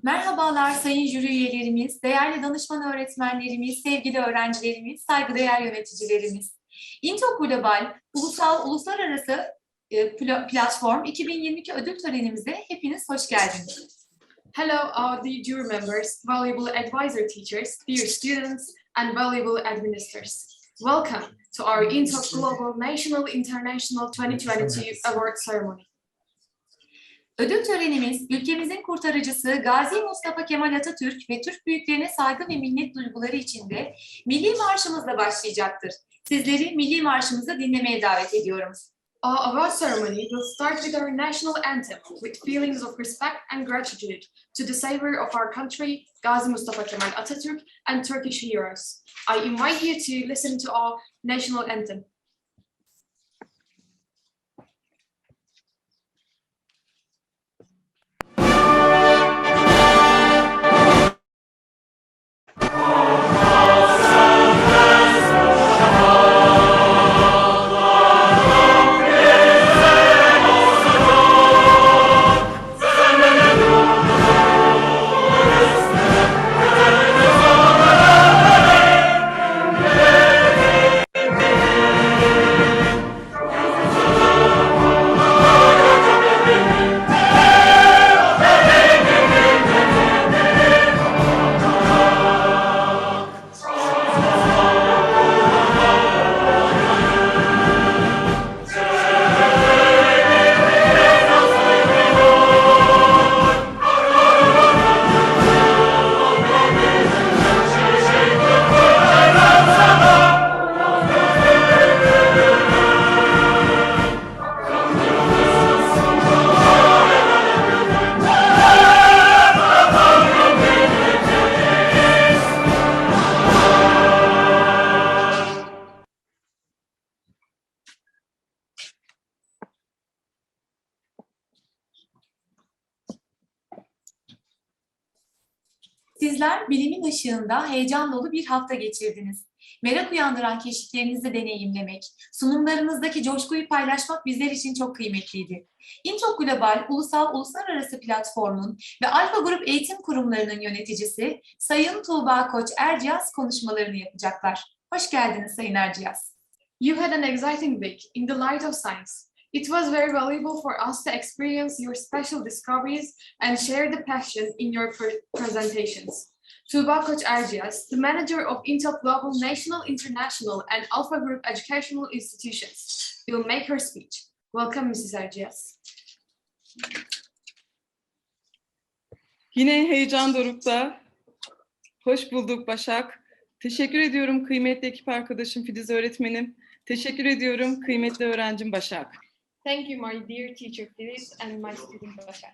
Merhabalar sayın jüri üyelerimiz, değerli danışman öğretmenlerimiz, sevgili öğrencilerimiz, saygıdeğer yöneticilerimiz. INTOC Global, uluslararası platform 2022 ödül törenimize hepiniz hoş geldiniz. Hello, dear jury members, valuable advisor teachers, dear students, and valuable administrators. Welcome to our INTOC Global National International 2022 Award Ceremony. Ödül törenimiz, ülkemizin kurtarıcısı Gazi Mustafa Kemal Atatürk ve Türk büyüklerine saygı ve minnet duyguları içinde Milli Marşımızla başlayacaktır. Sizleri Milli Marşımızı dinlemeye davet ediyorum. Our award ceremony will start with our national anthem, with feelings of respect and gratitude to the savior of our country, Gazi Mustafa Kemal Atatürk, and Turkish heroes. I invite you to listen to our national anthem. Sizler bilimin ışığında heyecan dolu bir hafta geçirdiniz. Merak uyandıran keşiflerinizi deneyimlemek, sunumlarınızdaki coşkuyu paylaşmak bizler için çok kıymetliydi. INTOC Global, uluslararası platformun ve Alfa Grup eğitim kurumlarının yöneticisi Sayın Tuğba Koç Erciyes konuşmalarını yapacaklar. Hoş geldiniz Sayın Erciyes. You had an exciting week in the light of science. It was very valuable for us to experience your special discoveries and share the passion in your presentations. Tuğba Koç Erciyes, the manager of INTOC Global National, International, and Alpha Group Educational Institutions, will make her speech. Welcome, Mrs. Erciyes. Yine heyecan dorukta. Hoş bulduk Başak. Teşekkür ediyorum kıymetli ekip arkadaşım Filiz öğretmenim. Teşekkür ediyorum kıymetli öğrencim Başak. Thank you, my dear teacher Filiz and my student Başak.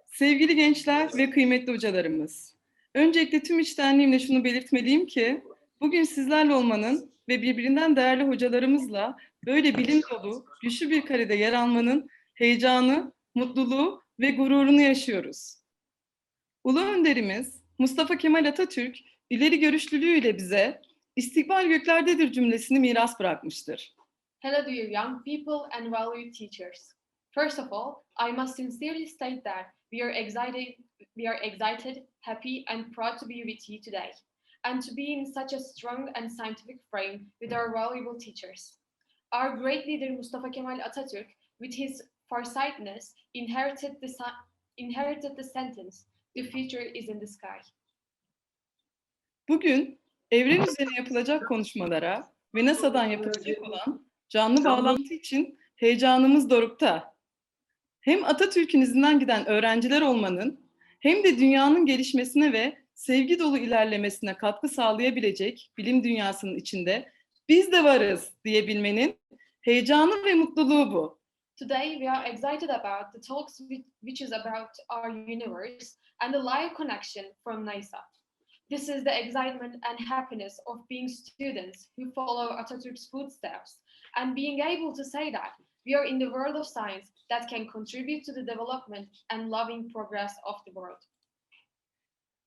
Sevgili gençler ve kıymetli hocalarımız. Öncelikle tüm içtenliğimle şunu belirtmeliyim ki bugün sizlerle olmanın ve birbirinden değerli hocalarımızla böyle bilim dolu, güçlü bir karede yer almanın heyecanı, mutluluğu ve gururunu yaşıyoruz. Ulu önderimiz Mustafa Kemal Atatürk ileri görüşlülüğüyle bize "İstikbal göklerdedir" cümlesini miras bırakmıştır. Hello dear young people and valued teachers. First of all, I must sincerely state that we are excited, happy and proud to be with you today and to be in such a strong and scientific frame with our valuable teachers. Our great leader Mustafa Kemal Atatürk, with his farsightedness, inherited the sentence, "The future is in the sky." Bugün evren üzerine yapılacak konuşmalara ve NASA'dan yapılacak olan canlı bağlantı için heyecanımız dorukta. Hem Atatürk'ün izinden giden öğrenciler olmanın hem de dünyanın gelişmesine ve sevgi dolu ilerlemesine katkı sağlayabilecek bilim dünyasının içinde biz de varız diyebilmenin heyecanı ve mutluluğu bu. Today we are excited about the talks which is about our universe and the live connection from NASA. This is the excitement and happiness of being students who follow Atatürk's footsteps and being able to say that we are in the world of science that can contribute to the development and loving progress of the world.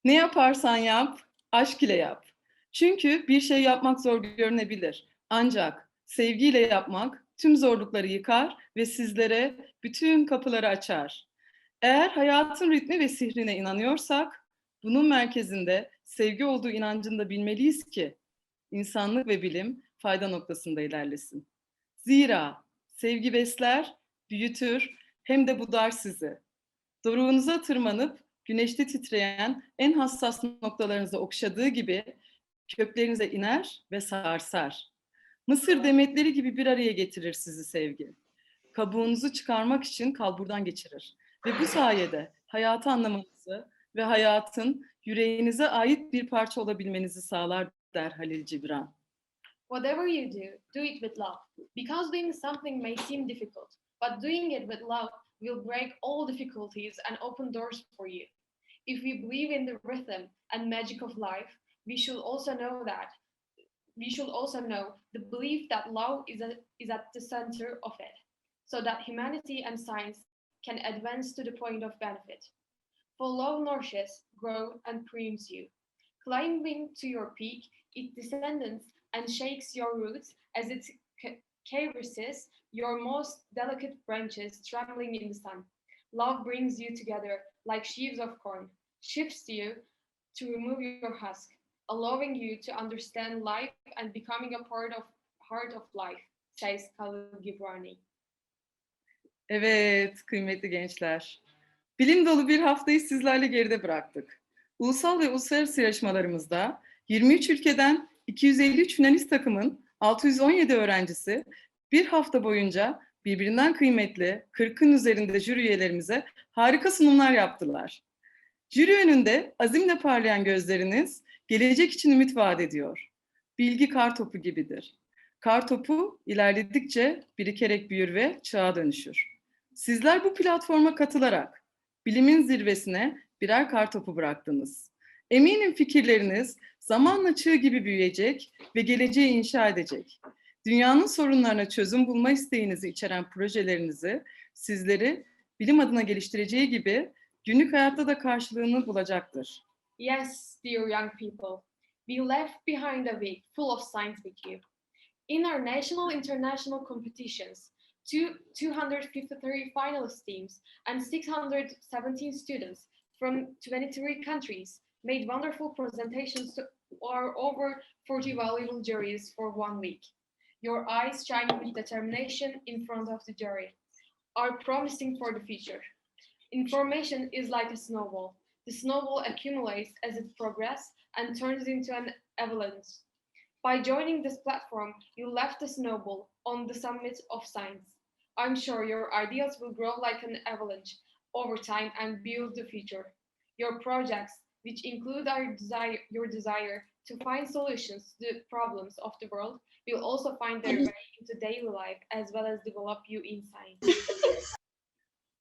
Ne yaparsan yap, aşk ile yap. Çünkü bir şey yapmak zor görünebilir. Ancak sevgiyle yapmak tüm zorlukları yıkar ve sizlere bütün kapıları açar. Eğer hayatın ritmi ve sihrine inanıyorsak, bunun merkezinde sevgi olduğu inancını da bilmeliyiz ki insanlık ve bilim fayda noktasında ilerlesin. Zira sevgi besler, büyütür, hem de budar sizi. Doruğunuza tırmanıp güneşte titreyen en hassas noktalarınızı okşadığı gibi köklerinize iner ve sarsar. Mısır demetleri gibi bir araya getirir sizi sevgi. Kabuğunuzu çıkarmak için kalburdan geçirir. Ve bu sayede hayatı anlamanızı ve hayatın yüreğinize ait bir parça olabilmenizi sağlar der Halil Cibran. Whatever you do, do it with love. Because doing something may seem difficult, but doing it with love will break all difficulties and open doors for you. If we believe in the rhythm and magic of life, we should also know the belief that love is at the center of it, so that humanity and science can advance to the point of benefit. For love nourishes, grows, and prunes you. Climbing to your peak, it descends and shakes your roots as it caresses your most delicate branches trembling in the sun. Love brings you together like sheaves of corn, shifts you to remove your husk, allowing you to understand life and becoming a heart of life, says Khalil Gibran. Evet, kıymetli gençler. Bilim dolu bir haftayı sizlerle geride bıraktık. Ulusal ve uluslararası yarışmalarımızda 23 ülkeden 253 finalist takımın 617 öğrencisi bir hafta boyunca birbirinden kıymetli 40'ın üzerinde jüri üyelerimize harika sunumlar yaptılar. Jüri önünde azimle parlayan gözleriniz gelecek için ümit vaat ediyor. Bilgi kar topu gibidir. Kar topu ilerledikçe birikerek büyür ve çığa dönüşür. Sizler bu platforma katılarak bilimin zirvesine birer kar topu bıraktınız. Eminim fikirleriniz zamanla çığ gibi büyüyecek ve geleceği inşa edecek. Dünyanın sorunlarına çözüm bulma isteğinizi içeren projelerinizi sizleri bilim adına geliştireceği gibi günlük hayatta da karşılığını bulacaktır. Yes, dear young people, we left behind a week full of science with you. In our national international competitions, 253 finalist teams and 617 students from 23 countries made wonderful presentations to our over 40 valuable juries for 1 week. Your eyes shining with determination in front of the jury are promising for the future. Information is like a snowball. The snowball accumulates as it progresses and turns into an avalanche. By joining this platform, you left the snowball on the summit of science. I'm sure your ideas will grow like an avalanche over time and build the future. Your projects, which include your desire to find solutions to the problems of the world, will also find their way into daily life as well as develop you in science.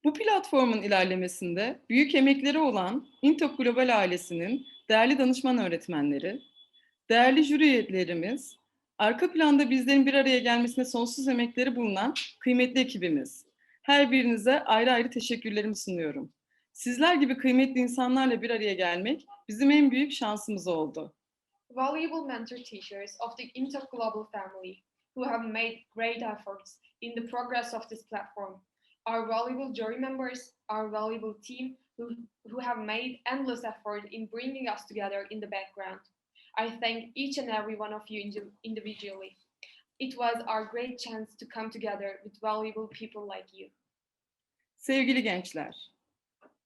Bu platformun ilerlemesinde büyük emekleri olan INTOC Global ailesinin değerli danışman öğretmenleri, değerli jüri üyelerimiz, arka planda bizlerin bir araya gelmesine sonsuz emekleri bulunan kıymetli ekibimiz. Her birinize ayrı ayrı teşekkürlerimi sunuyorum. Sizler gibi kıymetli insanlarla bir araya gelmek bizim en büyük şansımız oldu. Valuable mentor teachers of the INTOC Global family who have made great efforts in the progress of this platform. Our valuable jury members, our valuable team who have made endless effort in bringing us together in the background. I thank each and every one of you individually. It was our great chance to come together with valuable people like you. Sevgili gençler,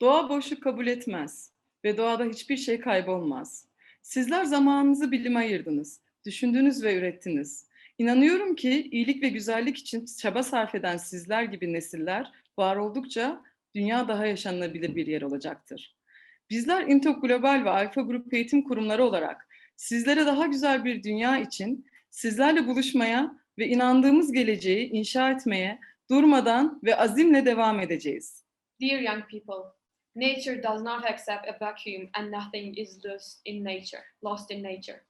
doğa boşluk kabul etmez ve doğada hiçbir şey kaybolmaz. Sizler zamanınızı bilime ayırdınız, düşündünüz ve ürettiniz. İnanıyorum ki iyilik ve güzellik için çaba sarf eden sizler gibi nesiller var oldukça dünya daha yaşanılabilir bir yer olacaktır. Bizler INTOC Global ve Alfa Grup eğitim kurumları olarak sizlere daha güzel bir dünya için sizlerle buluşmaya ve inandığımız geleceği inşa etmeye durmadan ve azimle devam edeceğiz. Dear young people, nature does not accept a vacuum and nothing is lost in nature.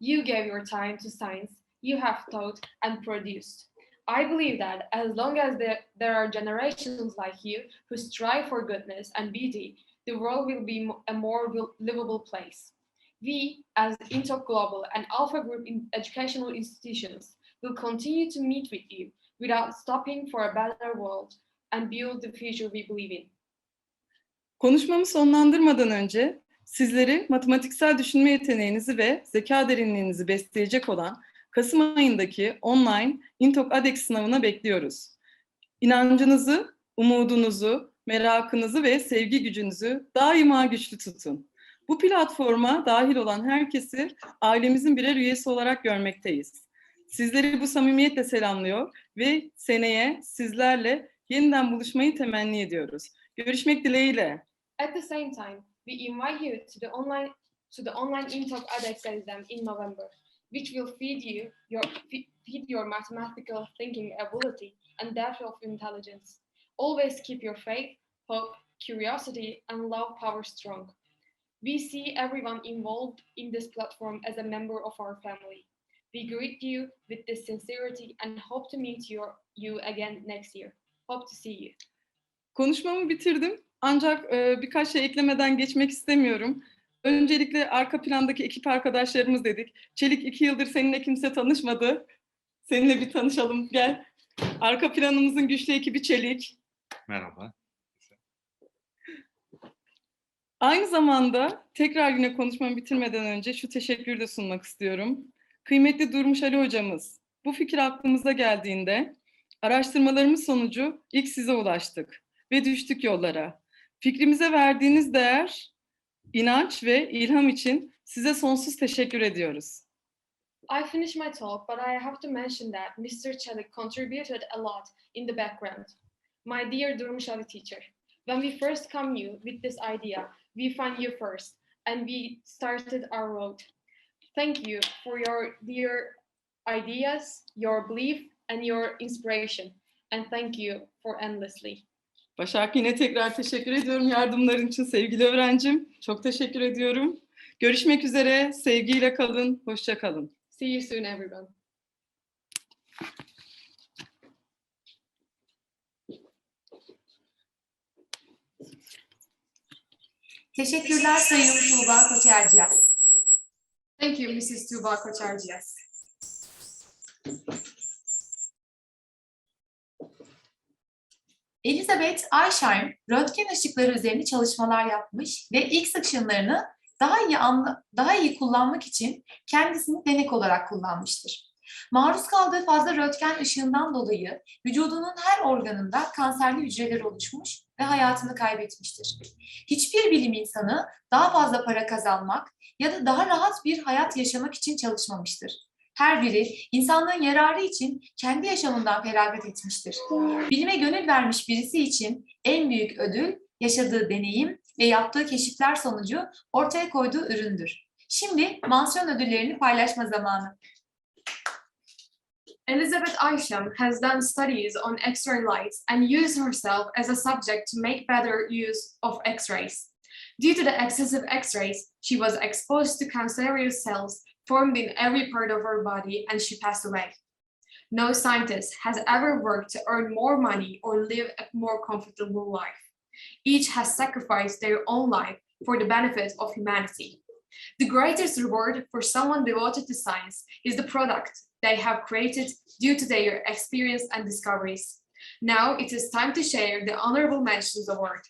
You gave your time to science, you have taught and produced. I believe that as long as there are generations like you who strive for goodness and beauty, the world will be a more livable place. We, as INTOC Global and Alpha Group educational institutions, will continue to meet with you without stopping for a better world and build the future we believe in. Konuşmamı sonlandırmadan önce sizleri matematiksel düşünme yeteneğinizi ve zeka derinliğinizi besleyecek olan Kasım ayındaki online INTOC ADEX sınavına bekliyoruz. İnancınızı, umudunuzu, merakınızı ve sevgi gücünüzü daima güçlü tutun. Bu platforma dahil olan herkesi ailemizin birer üyesi olarak görmekteyiz. Sizleri bu samimiyetle selamlıyor ve seneye sizlerle yeniden buluşmayı temenni ediyoruz. Görüşmek dileğiyle. At the same time, we invite you to the online INTOC ADEX exam in November, which will feed your mathematical thinking ability and depth of intelligence. Always keep your faith, hope, curiosity, and love power strong. We see everyone involved in this platform as a member of our family. We greet you with this sincerity and hope to meet you again next year. Hope to see you. Konuşmamı bitirdim. Ancak birkaç şey eklemeden geçmek istemiyorum. Öncelikle arka plandaki ekip arkadaşlarımız dedik. Çelik 2 yıldır seninle kimse tanışmadı. Seninle bir tanışalım, gel. Arka planımızın güçlü ekibi Çelik. Merhaba. Aynı zamanda tekrar yine konuşmamı bitirmeden önce şu teşekkürü de sunmak istiyorum. Kıymetli Durmuş Ali hocamız, bu fikir aklımıza geldiğinde araştırmalarımız sonucu ilk size ulaştık ve düştük yollara. Fikrimize verdiğiniz değer, inanç ve ilham için size sonsuz teşekkür ediyoruz. I finished my talk, but I have to mention that Mr. Çelik contributed a lot in the background. My dear Durmuş Ali teacher, when we first come you with this idea, we found you first, and we started our road. Thank you for your dear ideas, your belief, and your inspiration, and thank you for endlessly. Başak, yine tekrar teşekkür ediyorum yardımların için sevgili öğrencim. Çok teşekkür ediyorum. Görüşmek üzere, sevgiyle kalın, hoşça kalın. See you soon, everyone. Teşekkürler Sayın Tuğba Koçerciyaz. Thank you, Mrs. Tuğba Koçerciyaz. Elizabeth Eichheim, röntgen ışıkları üzerine çalışmalar yapmış ve X ışınlarını daha iyi kullanmak için kendisini denek olarak kullanmıştır. Maruz kaldığı fazla röntgen ışığından dolayı vücudunun her organında kanserli hücreler oluşmuş ve hayatını kaybetmiştir. Hiçbir bilim insanı daha fazla para kazanmak ya da daha rahat bir hayat yaşamak için çalışmamıştır. Her biri insanlığın yararı için kendi yaşamından feragat etmiştir. Bilime gönül vermiş birisi için en büyük ödül, yaşadığı deneyim ve yaptığı keşifler sonucu ortaya koyduğu üründür. Şimdi mansiyon ödüllerini paylaşma zamanı. Elizabeth Eichheim has done studies on X-ray lights and used herself as a subject to make better use of X-rays. Due to the excessive X-rays, she was exposed to cancerous cells formed in every part of her body, and she passed away. No scientist has ever worked to earn more money or live a more comfortable life. Each has sacrificed their own life for the benefit of humanity. The greatest reward for someone devoted to science is the product they have created due to their experience and discoveries. Now it is time to share the Honorable Mentions Award.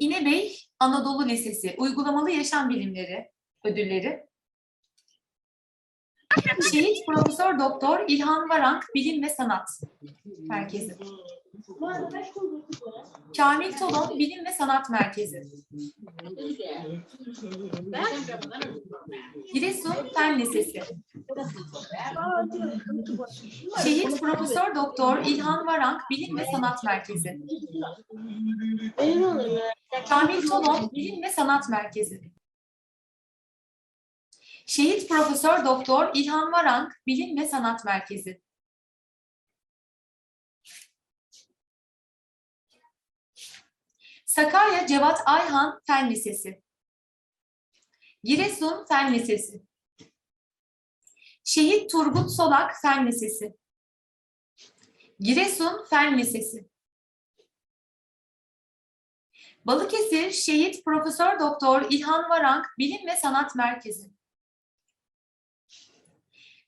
İnebey Anadolu Lisesi Uygulamalı Yaşam Bilimleri ödülleri. Şehit Profesör Doktor İlhan Varank Bilim ve Sanat Merkezi. Kamil Tolon Bilim ve Sanat Merkezi. Giresun Fen Lisesi. Şehit Profesör Doktor İlhan Varank Bilim ve Sanat Merkezi. Kamil Tolon Bilim ve Sanat Merkezi. Şehit Profesör Doktor İlhan Varank Bilim ve Sanat Merkezi. Sakarya Cevat Ayhan Fen Lisesi. Giresun Fen Lisesi. Şehit Turgut Solak Fen Lisesi. Giresun Fen Lisesi. Balıkesir Şehit Profesör Doktor İlhan Varank Bilim ve Sanat Merkezi.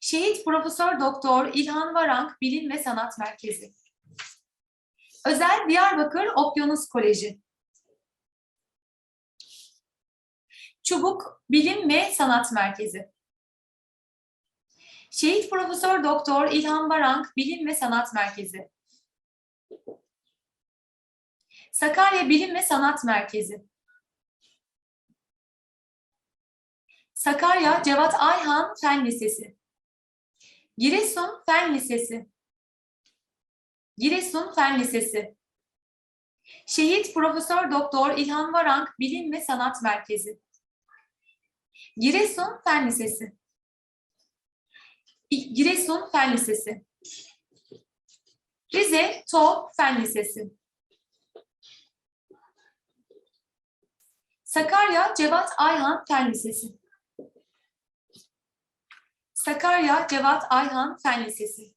Şehit Profesör Doktor İlhan Varank Bilim ve Sanat Merkezi. Özel Diyarbakır Okyanus Koleji. Çubuk Bilim ve Sanat Merkezi. Şehit Profesör Doktor İlhan Varank Bilim ve Sanat Merkezi. Sakarya Bilim ve Sanat Merkezi. Sakarya Cevat Ayhan Fen Lisesi. Giresun Fen Lisesi. Giresun Fen Lisesi. Şehit Profesör Doktor İlhan Varank Bilim ve Sanat Merkezi. Giresun Fen Lisesi. Giresun Fen Lisesi. Rize TOG Fen Lisesi. Sakarya Cevat Ayhan Fen Lisesi. Sakarya Cevat Ayhan Fen Lisesi.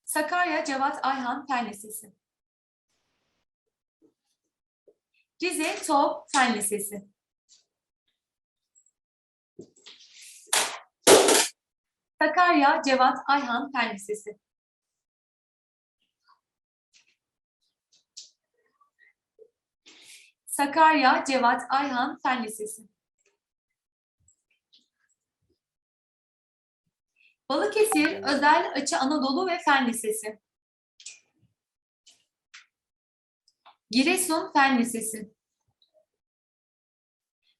Sakarya Cevat Ayhan Fen Lisesi. Rize TOG Fen Lisesi. Sakarya Cevat Ayhan Fen Lisesi. Sakarya Cevat Ayhan Fen Lisesi. Balıkesir Özel Açı Anadolu ve Fen Lisesi. Giresun Fen Lisesi.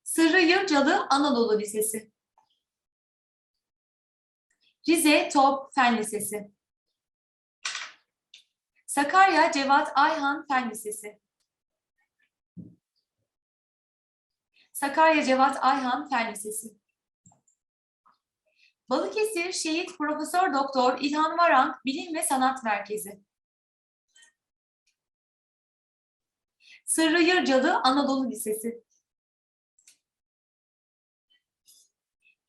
Sırrı Yırcalı Anadolu Lisesi. Rize TOG Fen Lisesi. Sakarya Cevat Ayhan Fen Lisesi. Sakarya Cevat Ayhan Fen Lisesi. Balıkesir Şehit Profesör Doktor İlhan Varank Bilim ve Sanat Merkezi. Sırrı Yırcalı Anadolu Lisesi.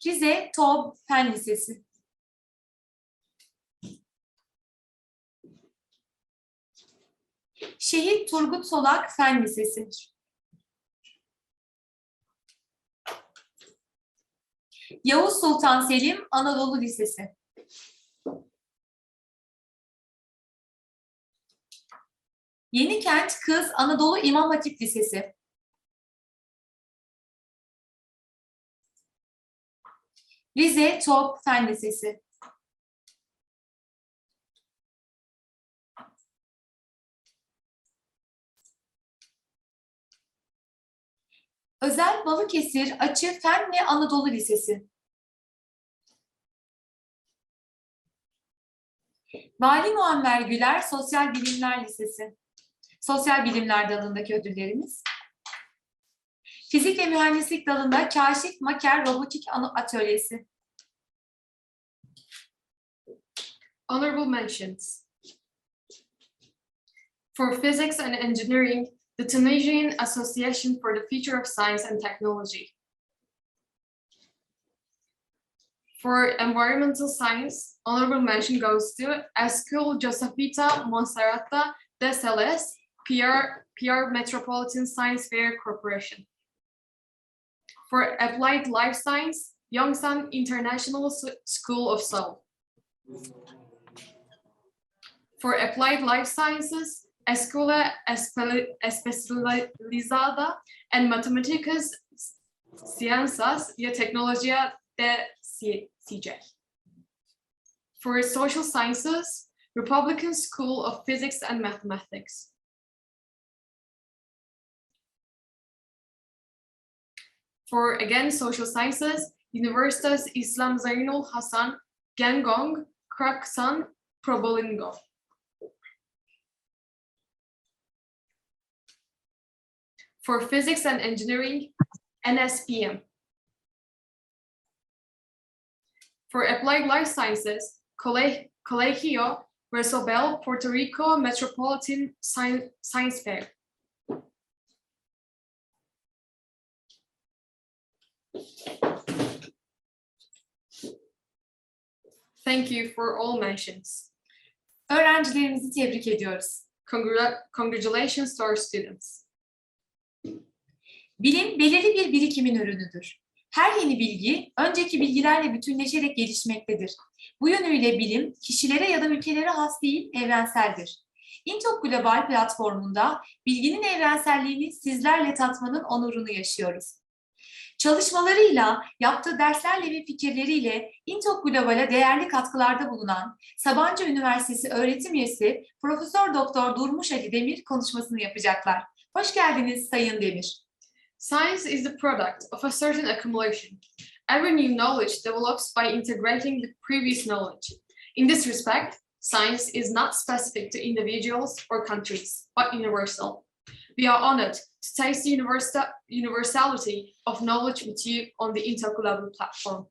Rize TOG Fen Lisesi. Şehit Turgut Solak Fen Lisesi. Yavuz Sultan Selim Anadolu Lisesi. Yenikent Kız Anadolu İmam Hatip Lisesi. Rize TOG Fen Lisesi. Özel Balıkesir Açı Fen ve Anadolu Lisesi. Vali Muammer Güler Sosyal Bilimler Lisesi. Sosyal Bilimler dalındaki ödüllerimiz. Fizik ve Mühendislik dalında Kaşif Maker Robotik Atölyesi. Honorable mentions. For Physics and Engineering, the Tunisian Association for the Future of Science and Technology. For Environmental Science, honorable mention goes to Escola Josefita Monserrata de Celes, PR Metropolitan Science Fair Corporation. For Applied Life Science, Yongsan International School of Seoul. For Applied Life Sciences, Escola Especializada en Matemáticas, Ciencias y Tecnología de CJ. For Social Sciences, Republican School of Physics and Mathematics. For, again, Social Sciences, Universitas Islam Zainul Hasan, Gangong, Kraksan, Probolinggo. For Physics and Engineering, NSPM. For Applied Life Sciences, Colegio Resobel, Puerto Rico Metropolitan Science Fair. Thank you for all mentions. Öğrencilerimizi tebrik ediyoruz. Congratulations to our students. Bilim belirli bir birikimin ürünüdür. Her yeni bilgi önceki bilgilerle bütünleşerek gelişmektedir. Bu yönüyle bilim kişilere ya da ülkelere has değil, evrenseldir. INTOC Global platformunda bilginin evrenselliğini sizlerle tatmanın onurunu yaşıyoruz. Çalışmalarıyla, yaptığı derslerle ve fikirleriyle INTOC Global'a değerli katkılarda bulunan Sabancı Üniversitesi öğretim üyesi Profesör Doktor Durmuş Ali Demir konuşmasını yapacaklar. Hoş geldiniz Sayın Demir. Science is the product of a certain accumulation. Every new knowledge develops by integrating the previous knowledge. In this respect, science is not specific to individuals or countries, but universal. We are honored to taste the universality of knowledge with you on the INTOC Global platform,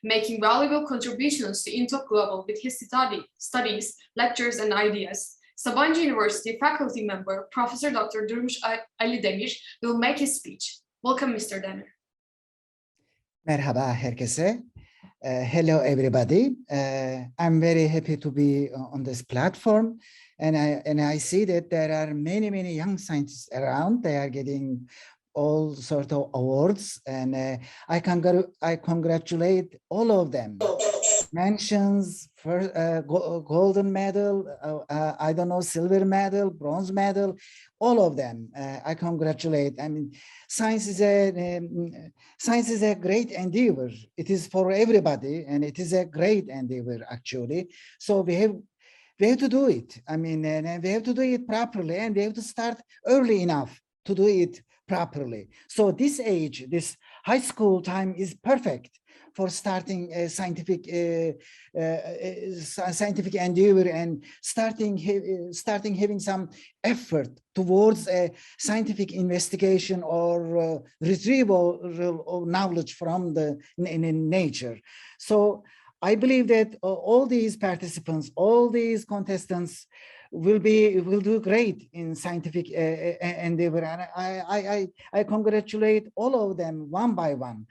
making valuable contributions to INTOC Global with his studies, lectures, and ideas. Sabancı University faculty member, Professor Dr. Durmuş Ali Demir will make his speech. Welcome, Mr. Demir. Merhaba herkese. Hello everybody. I'm very happy to be on this platform, and I see that there are many young scientists around. They are getting all sort of awards, and I congratulate all of them. Mentions for golden medal, I don't know, silver medal, bronze medal, all of them. I congratulate. I mean, science is a great endeavor. It is for everybody, and it is a great endeavor actually. So we have to do it. I mean, and we have to do it properly, and we have to start early enough to do it properly. So this age, this high school time is perfect for starting a scientific endeavor and starting having some effort towards a scientific investigation or retrieval of knowledge from the nature. So I believe that all these participants, all these contestants will do great in scientific endeavor, and I congratulate all of them one by one.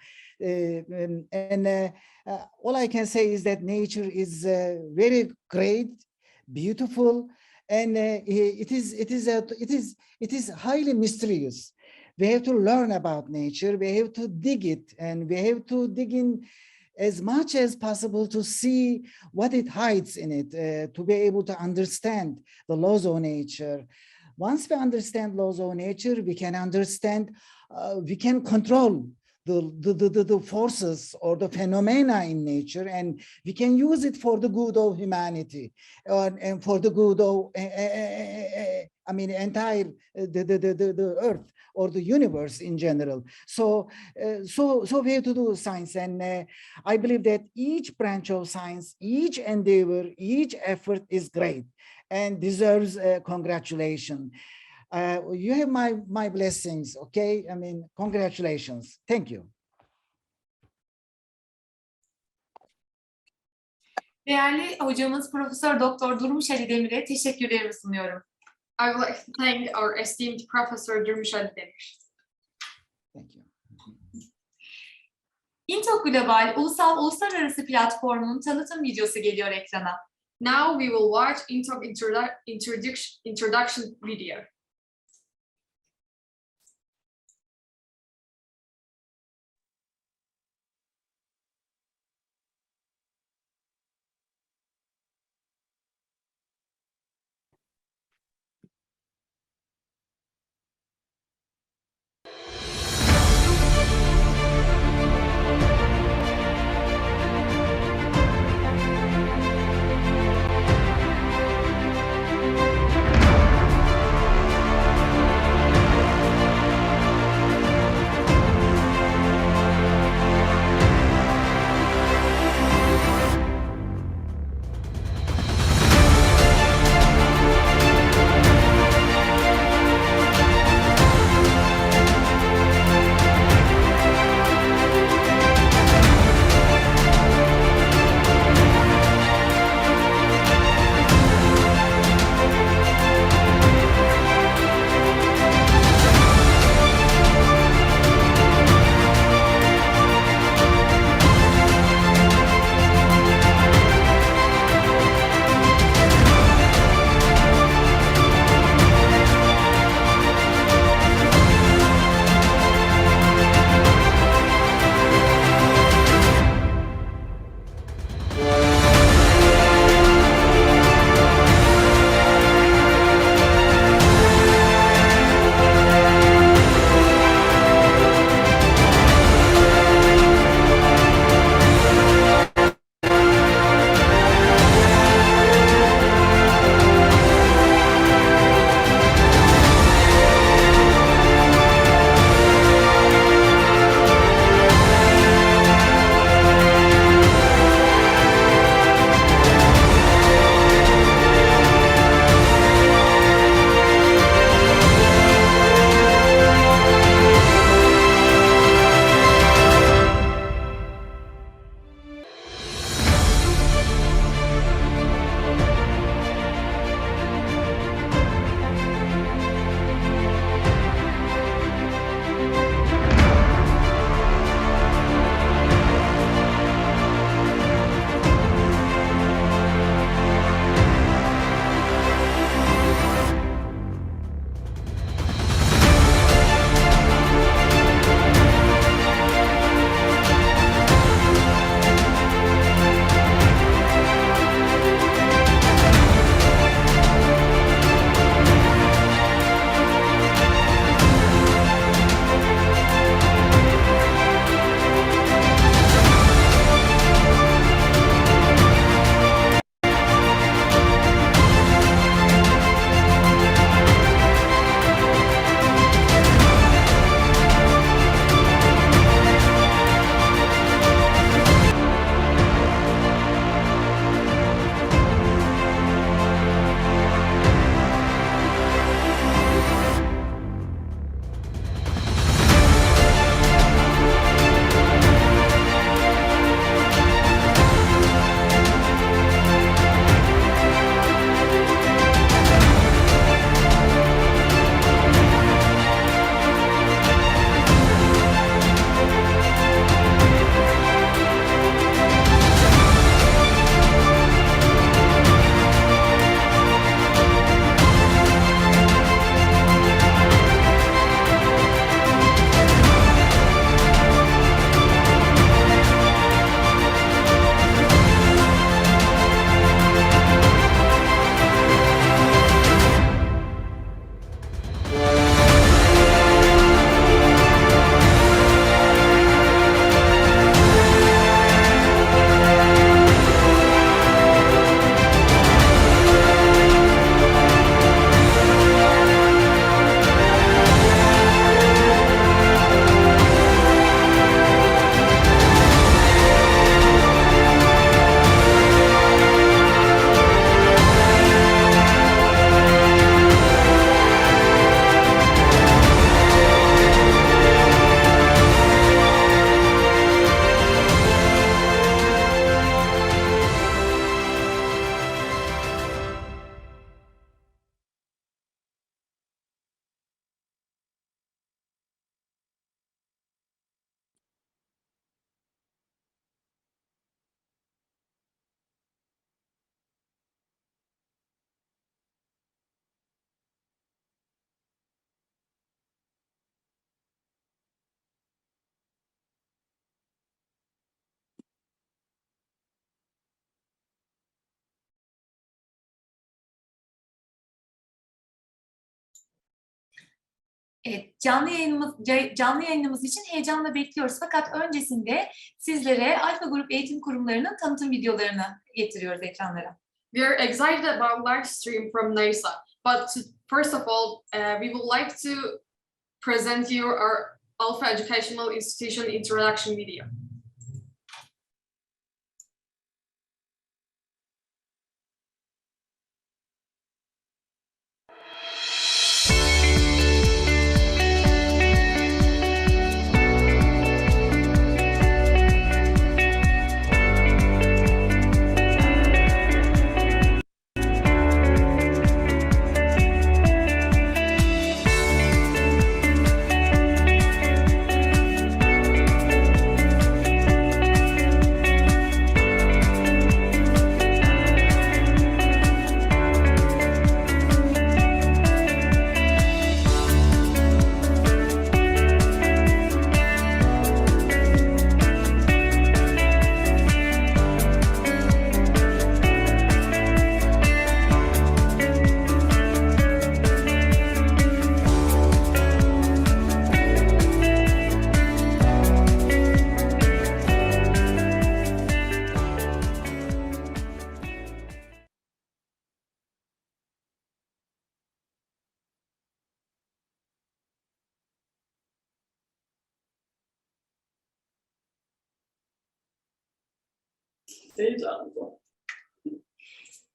All I can say is that nature is very great, beautiful, and it is highly mysterious. We have to learn about nature. We have to dig it, and we have to dig in as much as possible to see what it hides in it, to be able to understand the laws of nature. Once we understand laws of nature, we can understand, we can control the forces or the phenomena in nature, and we can use it for the good of humanity, and for the good of, I mean, entire the earth or the universe in general. So we have to do science, and I believe that each branch of science, each endeavor, each effort is great and deserves congratulation. You have my blessings, okay? I mean, congratulations. Thank you. Değerli hocamız Profesör Doktor Durmuş Ali Demir'e teşekkürlerimi sunuyorum. I would like to thank our esteemed Professor Durmuş Ali Demir. Thank you. INTOC Global uluslararası platformun tanıtım videosu geliyor ekrana. Now we will watch INTOC introduction video. Evet, canlı yayınımız için heyecanla bekliyoruz. Fakat öncesinde sizlere Alfa Grup Eğitim Kurumları'nın tanıtım videolarını getiriyoruz ekranlara. We are excited about live stream from NASA, but first of all, we would like to present you our Alpha Educational Institution introduction video.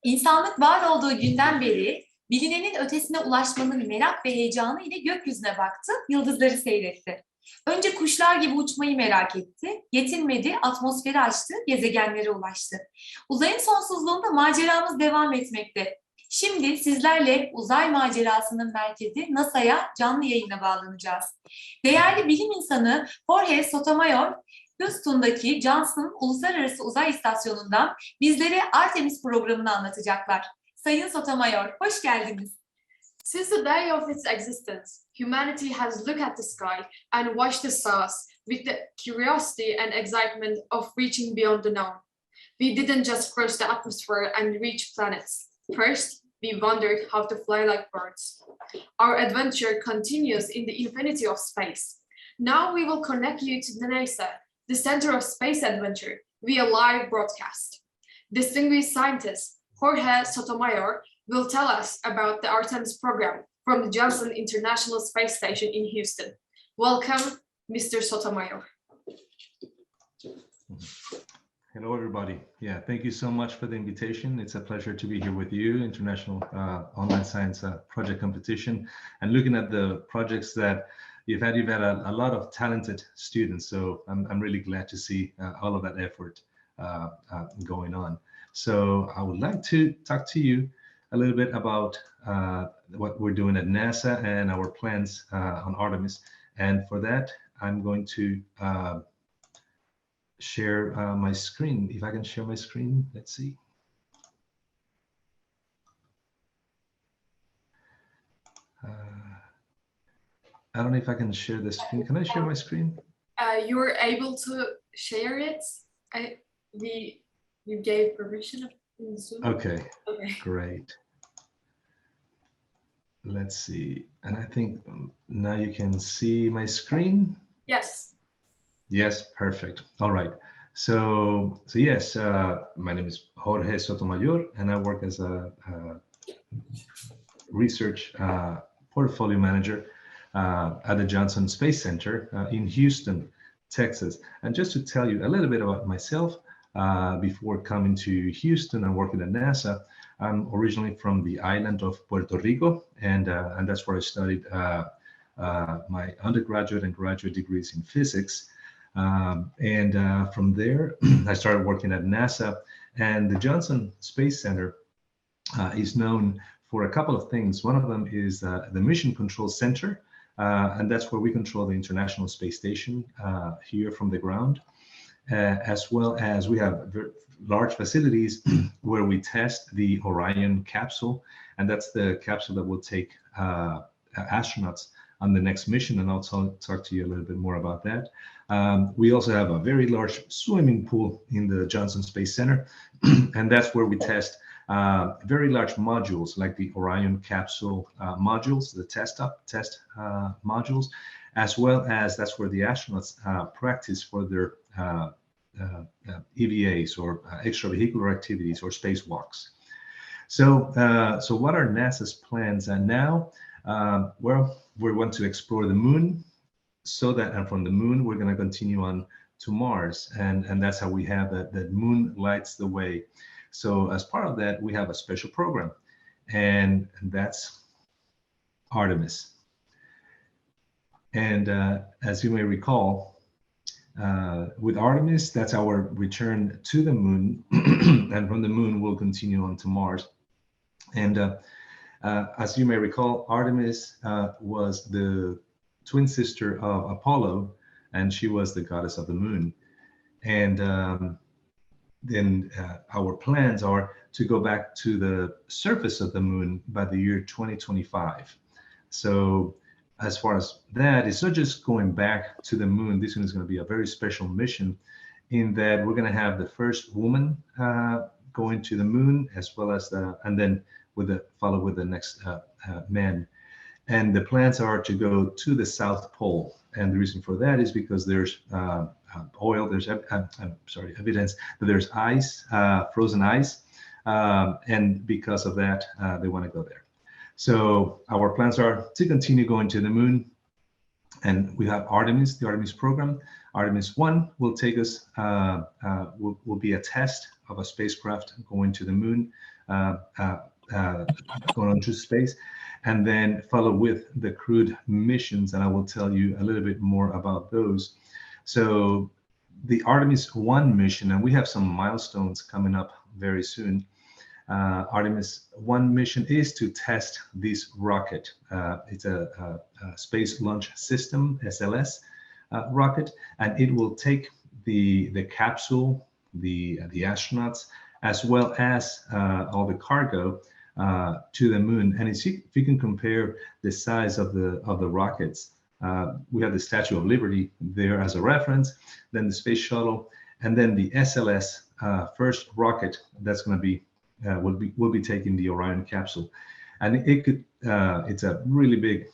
İnsanlık var olduğu günden beri bilinenin ötesine ulaşmanın merak ve heyecanı ile gökyüzüne baktı, yıldızları seyretti. Önce kuşlar gibi uçmayı merak etti, yetinmedi, atmosferi aştı, gezegenlere ulaştı. Uzayın sonsuzluğunda maceramız devam etmekte. Şimdi sizlerle uzay macerasının merkezi NASA'ya canlı yayına bağlanacağız. Değerli bilim insanı Jorge Sotomayor, Houston'daki Johnson Uluslararası Uzay İstasyonu'ndan bizlere Artemis programını anlatacaklar. Sayın Sotomayor, hoş geldiniz. Since the day of its existence, humanity has looked at the sky and watched the stars with the curiosity and excitement of reaching beyond the known. We didn't just cross the atmosphere and reach planets. First, we wondered how to fly like birds. Our adventure continues in the infinity of space. Now we will connect you to the NASA, the center of space adventure, via live broadcast. Distinguished scientist Jorge Sotomayor will tell us about the Artemis program from the Johnson International Space Station in Houston. Welcome, Mr. Sotomayor. Hello, everybody. Yeah, thank you so much for the invitation. It's a pleasure to be here with you, International Online Science Project Competition, and looking at the projects that you've had a lot of talented students. So I'm really glad to see all of that effort going on. So I would like to talk to you a little bit about what we're doing at NASA and our plans on Artemis. And for that, I'm going to share my screen. If I can share my screen, let's see. I don't know if I can share the screen. Can I share my screen? You're able to share it. You gave permission in Zoom. Okay, Okay. great. Let's see. And I think now you can see my screen. Yes. Yes, perfect. All right. So yes, my name is Jorge Sotomayor, and I work as a research portfolio manager at the Johnson Space Center in Houston, Texas. And just to tell you a little bit about myself, before coming to Houston and working at NASA, I'm originally from the island of Puerto Rico, and that's where I studied my undergraduate and graduate degrees in physics. From there, I started working at NASA, and the Johnson Space Center is known for a couple of things. One of them is the Mission Control Center, and that's where we control the International Space Station here from the ground, as well as we have large facilities where we test the Orion capsule, and that's the capsule that will take astronauts on the next mission, and I'll talk to you a little bit more about that. We also have a very large swimming pool in the Johnson Space Center, and that's where we test very large modules like the Orion capsule modules, the test modules, as well as that's where the astronauts practice for their EVAs or extravehicular activities or spacewalks. So, so what are NASA's plans now? Well, we want to explore the moon, so that, and from the moon we're going to continue on to Mars, and that's how we have that moon lights the way. So as part of that, we have a special program, and that's Artemis. And as you may recall, with Artemis, that's our return to the moon, and from the moon we'll continue on to Mars. And as you may recall, Artemis was the twin sister of Apollo, and she was the goddess of the moon. And then our plans are to go back to the surface of the moon by the year 2025. So as far as that, it's not just going back to the moon. This one is going to be a very special mission in that we're going to have the first woman going to the moon, as well as and then follow with the next man. And the plans are to go to the South Pole. And the reason for that is because there's evidence that there's ice, frozen ice. And because of that, they want to go there. So our plans are to continue going to the moon. And we have Artemis, the Artemis program. Artemis 1 will take us, will be a test of a spacecraft going to the moon, going on to space, and then follow with the crewed missions. And I will tell you a little bit more about those. So the Artemis 1 mission, and we have some milestones coming up very soon. Artemis 1 mission is to test this rocket. It's a Space Launch System, SLS rocket, and it will take the capsule, the astronauts, as well as all the cargo to the moon. And if you can compare the size of the rockets, we have the Statue of Liberty there as a reference, then the space shuttle, and then the SLS first rocket that's going to be will be taking the Orion capsule. And it's a really big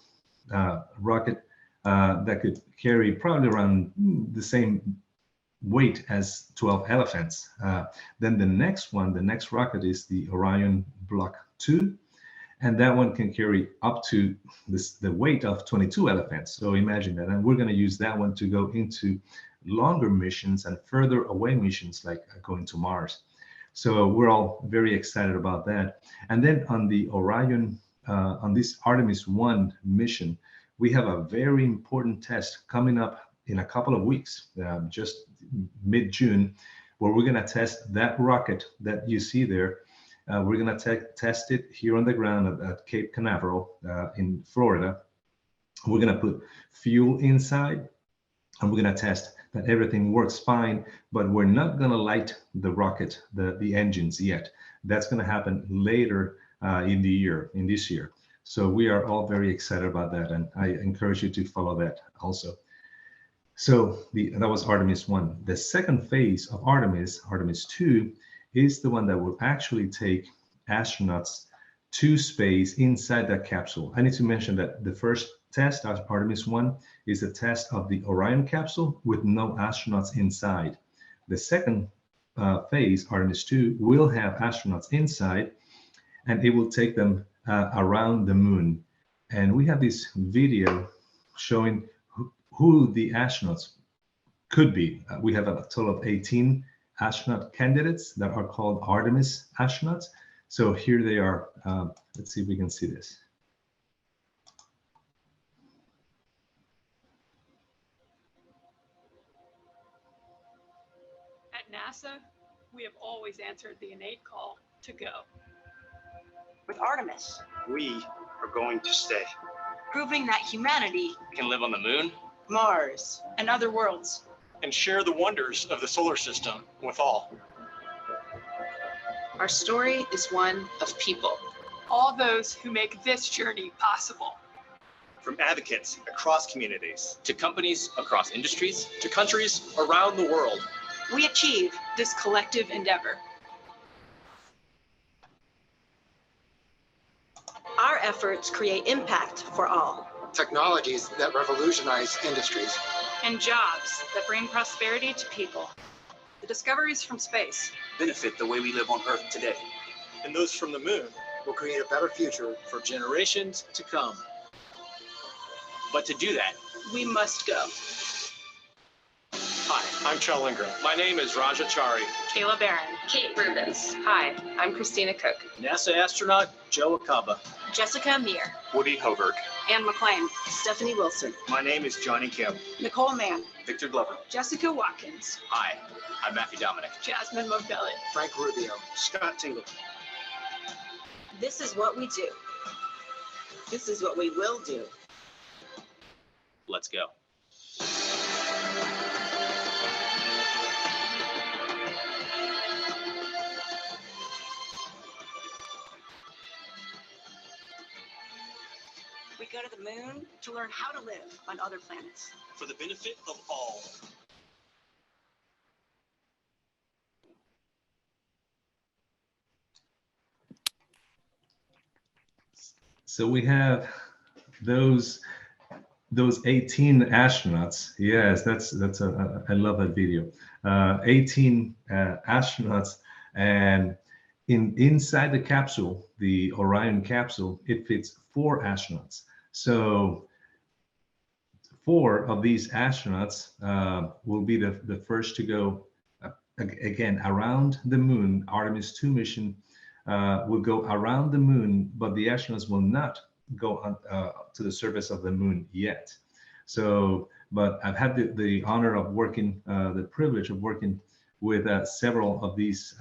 rocket that could carry probably around the same weight as 12 elephants. Then the next rocket is the Orion Block 2, and that one can carry up to the weight of 22 elephants. So imagine that. And we're going to use that one to go into longer missions and further away missions, like going to Mars. So we're all very excited about that. And then on the Orion, on this Artemis 1 mission, we have a very important test coming up in a couple of weeks, just mid-June, where we're going to test that rocket that you see there. We're going to test it here on the ground at Cape Canaveral in Florida. We're going to put fuel inside, and we're going to test that everything works fine, but we're not going to light the rocket, the engines yet. That's going to happen later in this year. So we are all very excited about that, and I encourage you to follow that also. So that was Artemis 1. The second phase of Artemis, Artemis 2, is the one that will actually take astronauts to space inside that capsule. I need to mention that the first test, Artemis 1, is a test of the Orion capsule with no astronauts inside. The second phase, Artemis 2, will have astronauts inside, and it will take them around the moon. And we have this video showing who the astronauts could be. We have a total of 18 astronaut candidates that are called Artemis astronauts. So here they are. Let's see if we can see this. At NASA, we have always answered the innate call to go. With Artemis, We are going to stay. proving that humanity, Can live on the moon Mars, and other worlds and share the wonders of the solar system with all. Our story is one of people. All those who make this journey possible. From advocates across communities to companies across industries, to countries around the world. We achieve this collective endeavor. efforts create impact for all. Technologies that revolutionize industries. And jobs that bring prosperity to people. The discoveries from space benefit the way we live on Earth today. And those from the moon Will create a better future For generations to come. But to do that, we must go. Hi, I'm Chell Lindgren. My name is Raja Chari. Kayla Barron. Kate Rubens. Hi, I'm Christina Cook. NASA astronaut Joe Acaba. Jessica Amir. Woody Hoberg. Anne McLean. Stephanie Wilson. My name is Johnny Kim. Nicole Mann. Victor Glover. Jessica Watkins. Hi, I'm Matthew Dominic. Jasmine Mogelli. Frank Rubio. Scott Tingle. This is what we do. This is what we will do. Let's go. We go to the moon to learn how to live on other planets. For the benefit of all. So we have those 18 astronauts. Yes, I love that video. 18 astronauts, and inside the capsule, the Orion capsule, it fits 4 astronauts. So 4 of these astronauts will be the first to go again around the moon. Artemis 2 mission will go around the moon, but the astronauts will not go on, to the surface of the moon yet. So, but I've had the honor of working, the privilege of working with several of these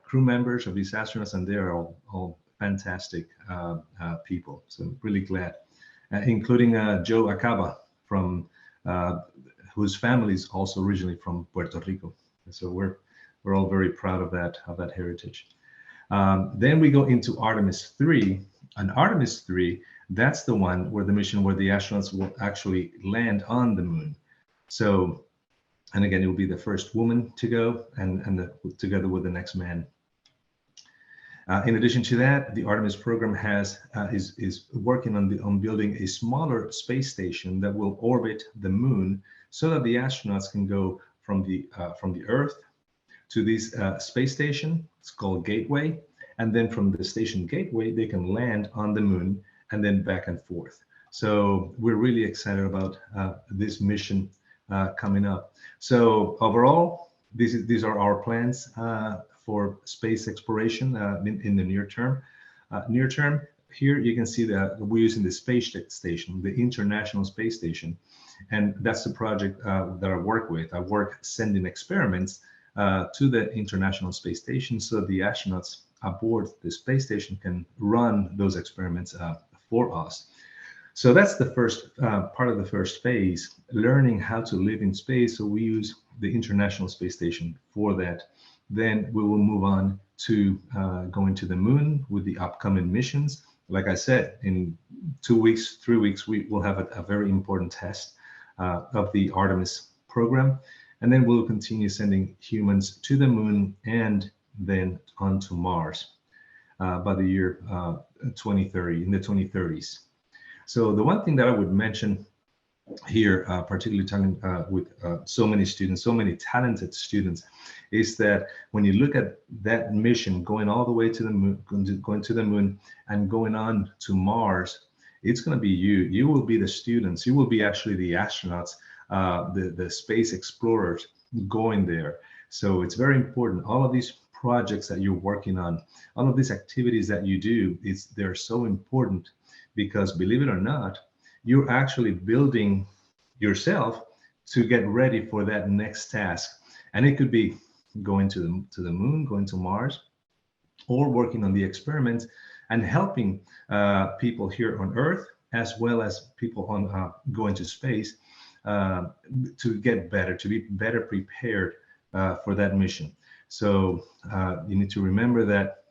crew members, of these astronauts, and they are all fantastic people. So I'm really glad, including Joe Acaba, from whose family is also originally from Puerto Rico. So we're all very proud of that heritage. Then we go into Artemis 3. And Artemis 3, that's the one where the mission where the astronauts will actually land on the moon. So, and again, it will be the first woman to go, and together with the next man. In addition to that, the Artemis program is working on building a smaller space station that will orbit the moon, so that the astronauts can go from the Earth to this space station. It's called Gateway, and then from the station Gateway they can land on the moon and then back and forth. So we're really excited about this mission coming up. So overall, these are our plans for space exploration in the near term. Here you can see that we're using the space station, the International Space Station, and that's the project that I work with. I work sending experiments to the International Space Station, so the astronauts aboard the space station can run those experiments for us. So that's the first part of the first phase, learning how to live in space. So we use the International Space Station for that. Then we will move on to going to the moon with the upcoming missions. Like I said, in 2 weeks, 3 weeks, we will have a very important test of the Artemis program. And then we'll continue sending humans to the moon and then on to Mars by the year 2030, in the 2030s. So the one thing that I would mention here, particularly talking with so many students, so many talented students, is that when you look at that mission going all the way to the moon, going to the moon and going on to Mars, it's going to be you. You will be the students. You will be actually the astronauts, the space explorers going there. So it's very important. All of these projects that you're working on, all of these activities that you do, they're so important, because believe it or not, you're actually building yourself to get ready for that next task. And it could be going to the moon, going to Mars, or working on the experiments and helping people here on Earth, as well as people on going to space, to get better, to be better prepared for that mission. So you need to remember that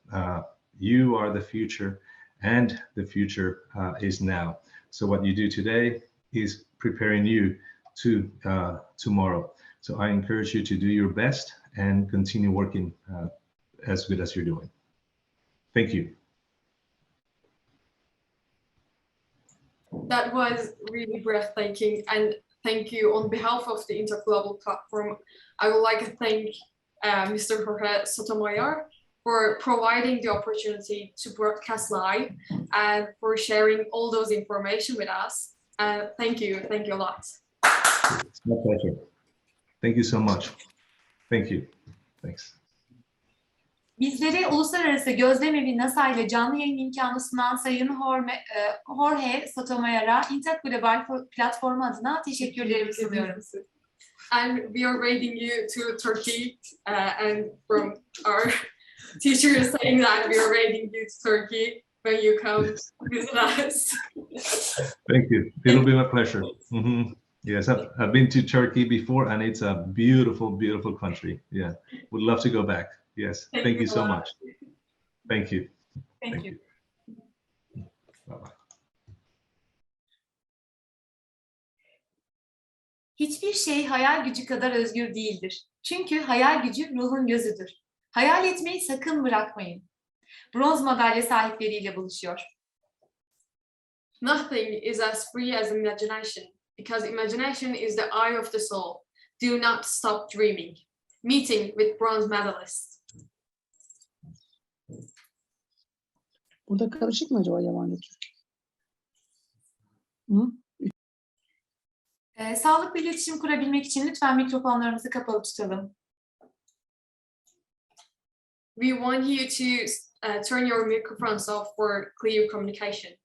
you are the future, and the future is now. So what you do today is preparing you to tomorrow. So I encourage you to do your best and continue working as good as you're doing. Thank you. That was really breathtaking, and thank you on behalf of the INTOC Global Platform. I would like to thank Mr. Jorge Sotomayor for providing the opportunity to broadcast live and for sharing all those information with us. Thank you a lot. It's my pleasure. Thank you so much. Thank you. Thanks. Bizlere uluslararası gözlemevi NASA ile canlı yayın imkanı sunan Sayın Jorge Sotomayor'a INTOC Global Platformu adına teşekkürlerimi sunuyorum. And we are inviting you to Turkey, and from our teacher is saying that we are inviting you to Turkey when you come visit us. Thank you. It'll be my pleasure. Yes, I've been to Turkey before, and it's a beautiful, beautiful country. Yeah, would love to go back. Yes, thank you so much. Thank you. Thank you. Bye-bye. Hiçbir şey hayal gücü kadar özgür değildir. Çünkü hayal gücü ruhun gözüdür. Hayal etmeyi sakın bırakmayın. Bronz madalya sahipleriyle buluşuyor. Nothing is as free as imagination, because imagination is the eye of the soul. Do not stop dreaming. Meeting with bronze medalists. Burada karışık mı acaba yabancı Türk? Hı? Sağlıklı iletişim kurabilmek için lütfen mikrofonlarımızı kapalı tutalım. We want you to turn your microphones off for clear communication.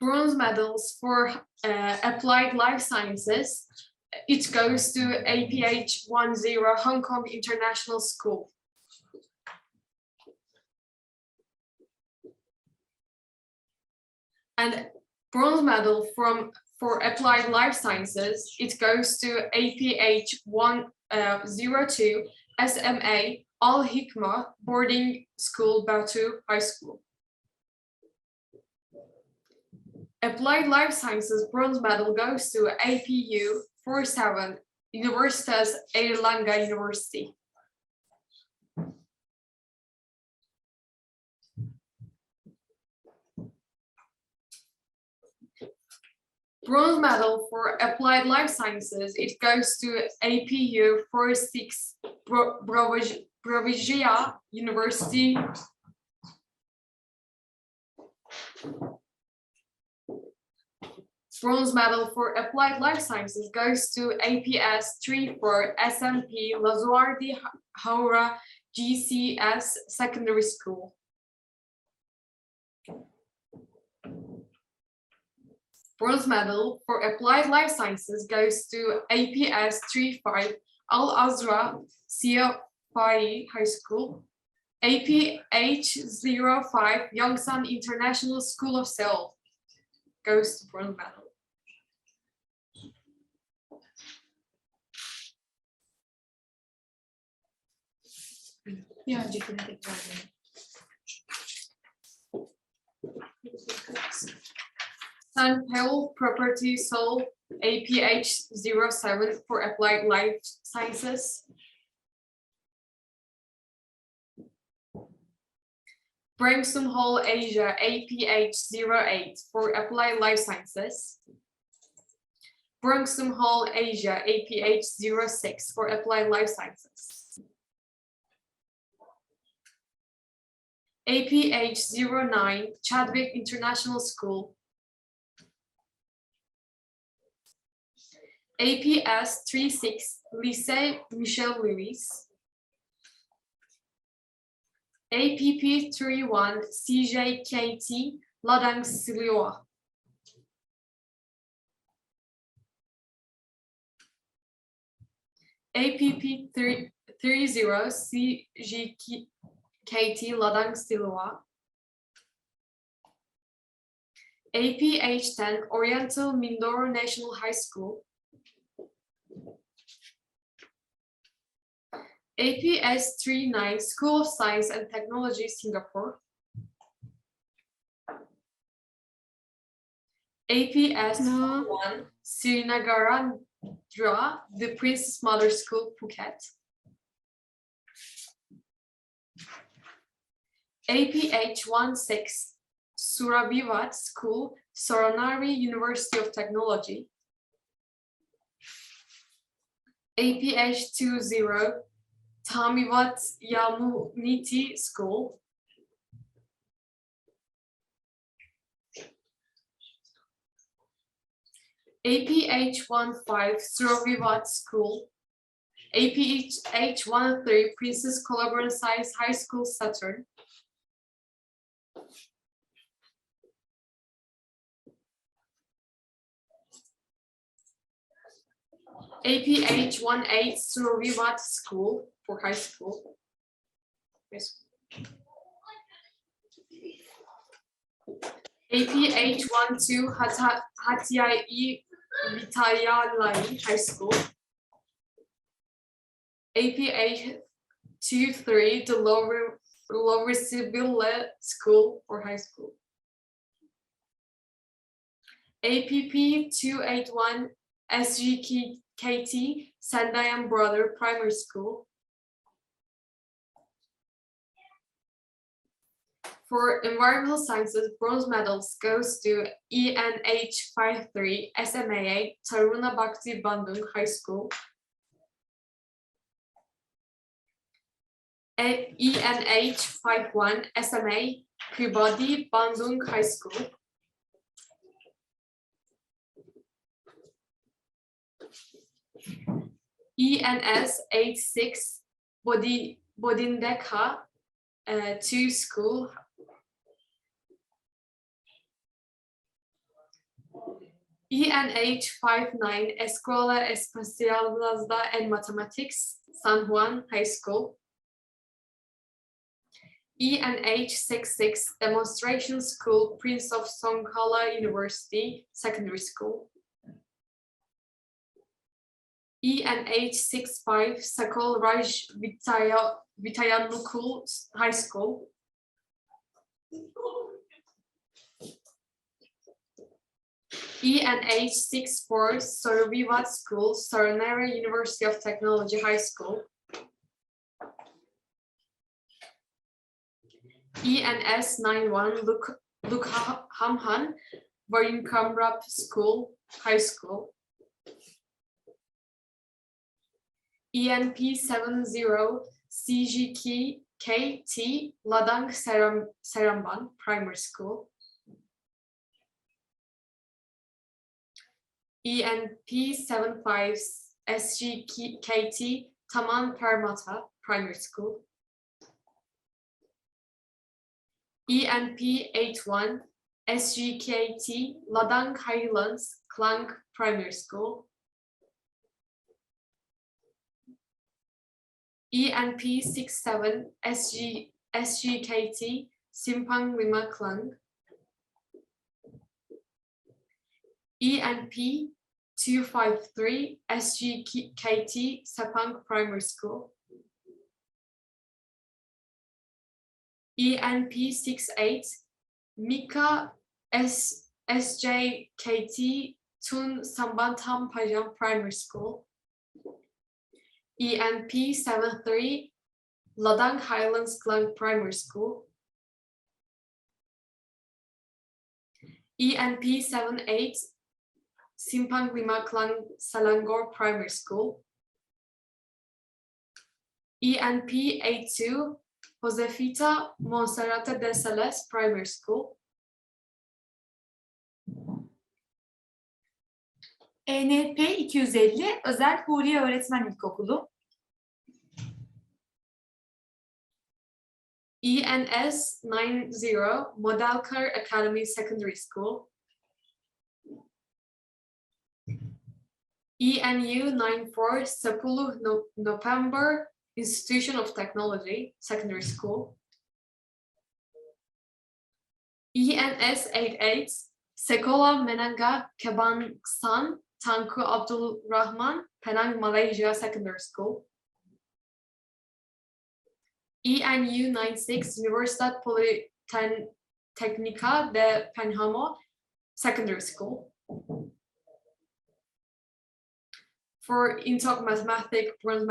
Bronze medals for applied life sciences, it goes to APH10 Hong Kong International School. And bronze medal for applied life sciences, it goes to APH102 SMA Al Hikma Boarding School, Batu High School. Applied Life Sciences bronze medal goes to APU 47 Universitas Airlangga University. Bronze medal for Applied Life Sciences, it goes to APU 46 Provincia University. Bronze medal for Applied Life Sciences goes to APS 34 SMP Lazuardi Haura GCS Secondary School. Bronze medal for Applied Life Sciences goes to APS 35 Al Azra Siapai High School. APH05 Yongsan International School of Seoul goes to bronze medal. Bir öncekine tekrar edelim. St. Paul Property Seoul APH07 for Applied Life Sciences. Bramston Hall Asia APH08 for Applied Life Sciences. Bramston Hall Asia APH06 for Applied Life Sciences. APH09 Chadwick International School. APS36 Lycée Michel Louis. APP31 CJKT Ladang Silioa. APP30 CJKT Ladang Silioa. APH10 Oriental Mindoro National High School. APS39 School of Science and Technology, Singapore. APS1 Srinagarandra, the Princess Mother School, Phuket. APH16 Surabivat School, Soranari University of Technology. APH20 Tamivat Yamuniti School. APH15 Surabivat School. APH13 Princess Colabran Science High School, Saturn. APH18 Surabivat School for high school. APH12 Hatyai Vidyalaya High School. APH23 the Lorisibille School for high school. APP281 SGKT Sandayan Brother Primary School. For environmental sciences, bronze medals goes to ENH53 SMAA Taruna Bhakti Bandung High School. ENH51 SMA Pribadi Bandung High School. ENS86 Bodindeka 2 School. ENH59 Escola Especializada en Mathematics San Juan High School. ENH66 Demonstration School Prince of Songkhala University Secondary School. ENH65 Sakol Raj Vitayanukul High School. ENH64 Sorovivat School, Soranara University of Technology High School. ENS91 Lukhamhan Varinkamrap School, High School. ENP70 CGKT Ladang Seramban Primary School. ENP75 SGKT Taman Parmata Primary School. ENP81 SGKT Ladang Highlands Klang Primary School. ENP67 SGKT Simpang Lima Klang. ENP253 SGKT Sepang Primary School. ENP68 Mika SJKT Tun Sambantam Pajam Primary School. ENP73 Ladang Highlands Klang Primary School. ENP78 Simpang Lima Klang Selangor Primary School. ENP82 Josefita Monserrate de Celeste Primary School. ENP 250 Özel Huriye Öğretmen İlkokulu. ENS90 Modelkar Academy Secondary School. ENU94 Sepuluh November Institution of Technology Secondary School. ENS88 Sekolah Menengah Kebangsaan Tangku Abdul Rahman Penang Malaysia Secondary School. ENU 96 Universidad Politécnica de Panama Secondary School. For INTOC Mathematics, bronze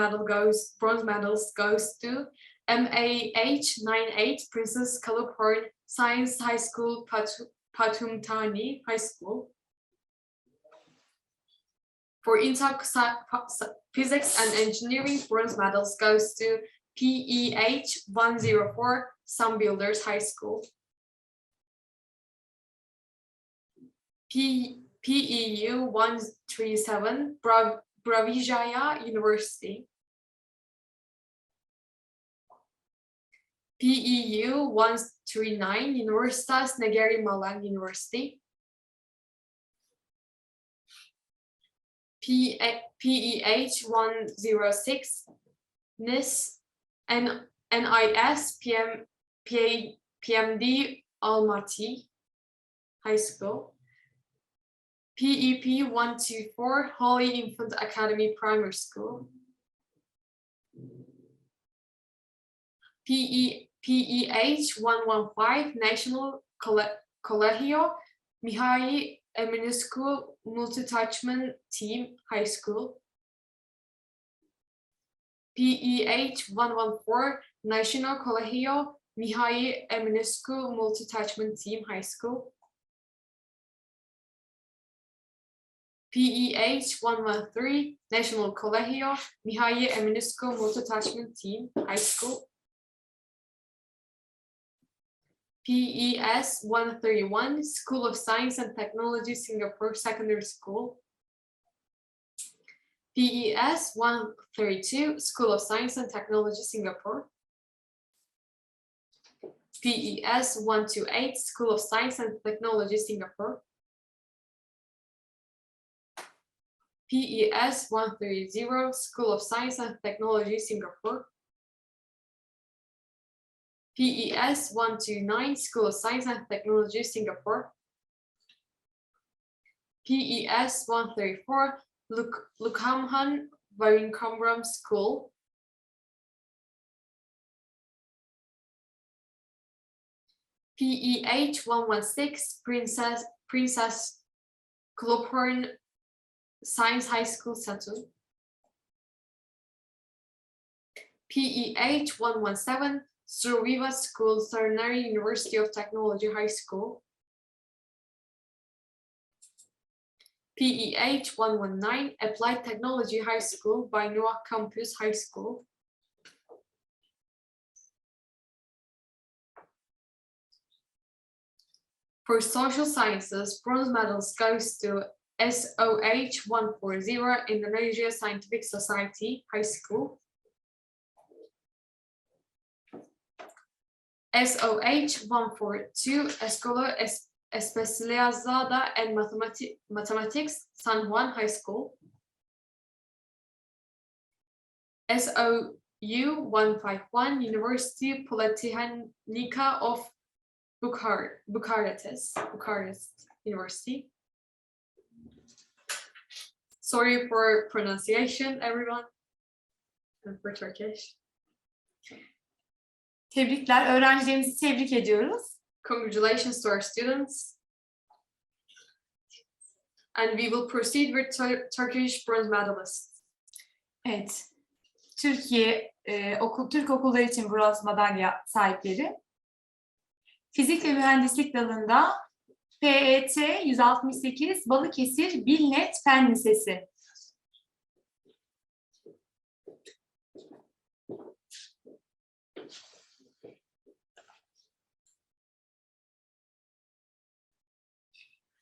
medals goes to MAH 98 Princess Kalupurn Science High School, Patumtani High School. For INTOC Physics and Engineering, bronze medals goes to PEH 104 Sun Builders High School. PEU 137 Bravijaya University. PEU 139 Universitas Negeri Malang University. PEH 106 NIS PMD Almaty High School. PEP 124 Holy Infant Academy Primary School. PEH 115 National Colegio Mihai Eminescu Multi-Attachment Team High School. PEH 114 National Colegio Mihai Eminescu Multi-Attachment Team High School. PEH 113 National Colegio Mihai Eminescu Multi-Attachment Team High School. PES 131 School of Science and Technology Singapore Secondary School. PES 132 School of Science and Technology Singapore. PES 128 School of Science and Technology Singapore. PES 130 School of Science and Technology Singapore. PES 129 School of Science and Technology Singapore. PES 134 Lukhamhan Varinkamram School. PEH 116 Princess Kalupurn Science High School Satu. PEH 117 Surviva School Töreni University of Technology High School. PEH 119 Applied Technology High School by Noah Campus High School. For social sciences, bronze medals goes to SOH 140 Indonesia Scientific Society High School. SOH 142 Escola Especializada en Mathematics San Juan High School. SOU 151 University Politécnica of Bucharest University. Sorry for pronunciation, everyone, and for Turkish. Tebrikler, öğrencilerimizi tebrik ediyoruz. Congratulations to our students. And we will proceed with Turkish bronze medalists. Evet, Türk okulları için bronz madalya sahipleri. Fizik ve mühendislik dalında PET 168 Balıkesir Bilnet Fen Lisesi.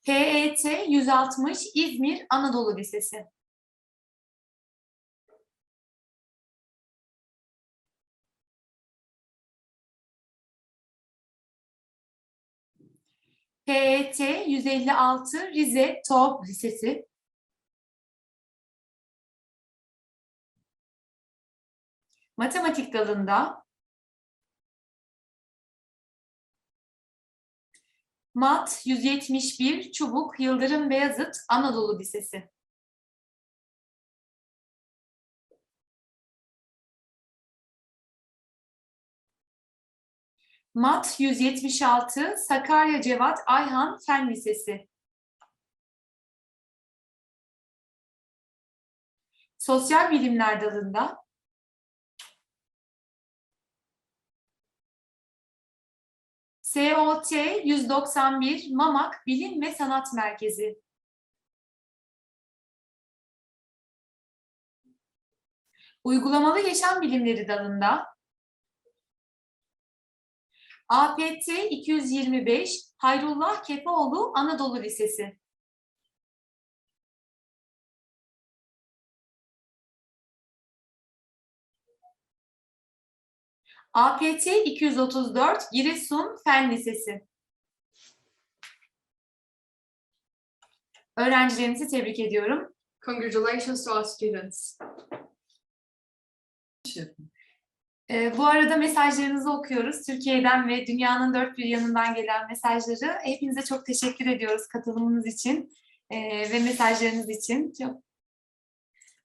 PET 160 İzmir Anadolu Lisesi. PET 156 Rize TOB Lisesi. Matematik dalında Mat 171 Çubuk Yıldırım Beyazıt Anadolu Lisesi. Mat 176 Sakarya Cevat Ayhan Fen Lisesi. Sosyal Bilimler dalında SOT 191 Mamak Bilim ve Sanat Merkezi. Uygulamalı Yaşam Bilimleri dalında APT 225 Hayrullah Kefaoğlu Anadolu Lisesi. APT 234 Giresun Fen Lisesi. Öğrencilerimizi tebrik ediyorum. Congratulations to our students. Bu arada mesajlarınızı okuyoruz. Türkiye'den ve dünyanın dört bir yanından gelen mesajları. Hepinize çok teşekkür ediyoruz katılımınız için ve mesajlarınız için.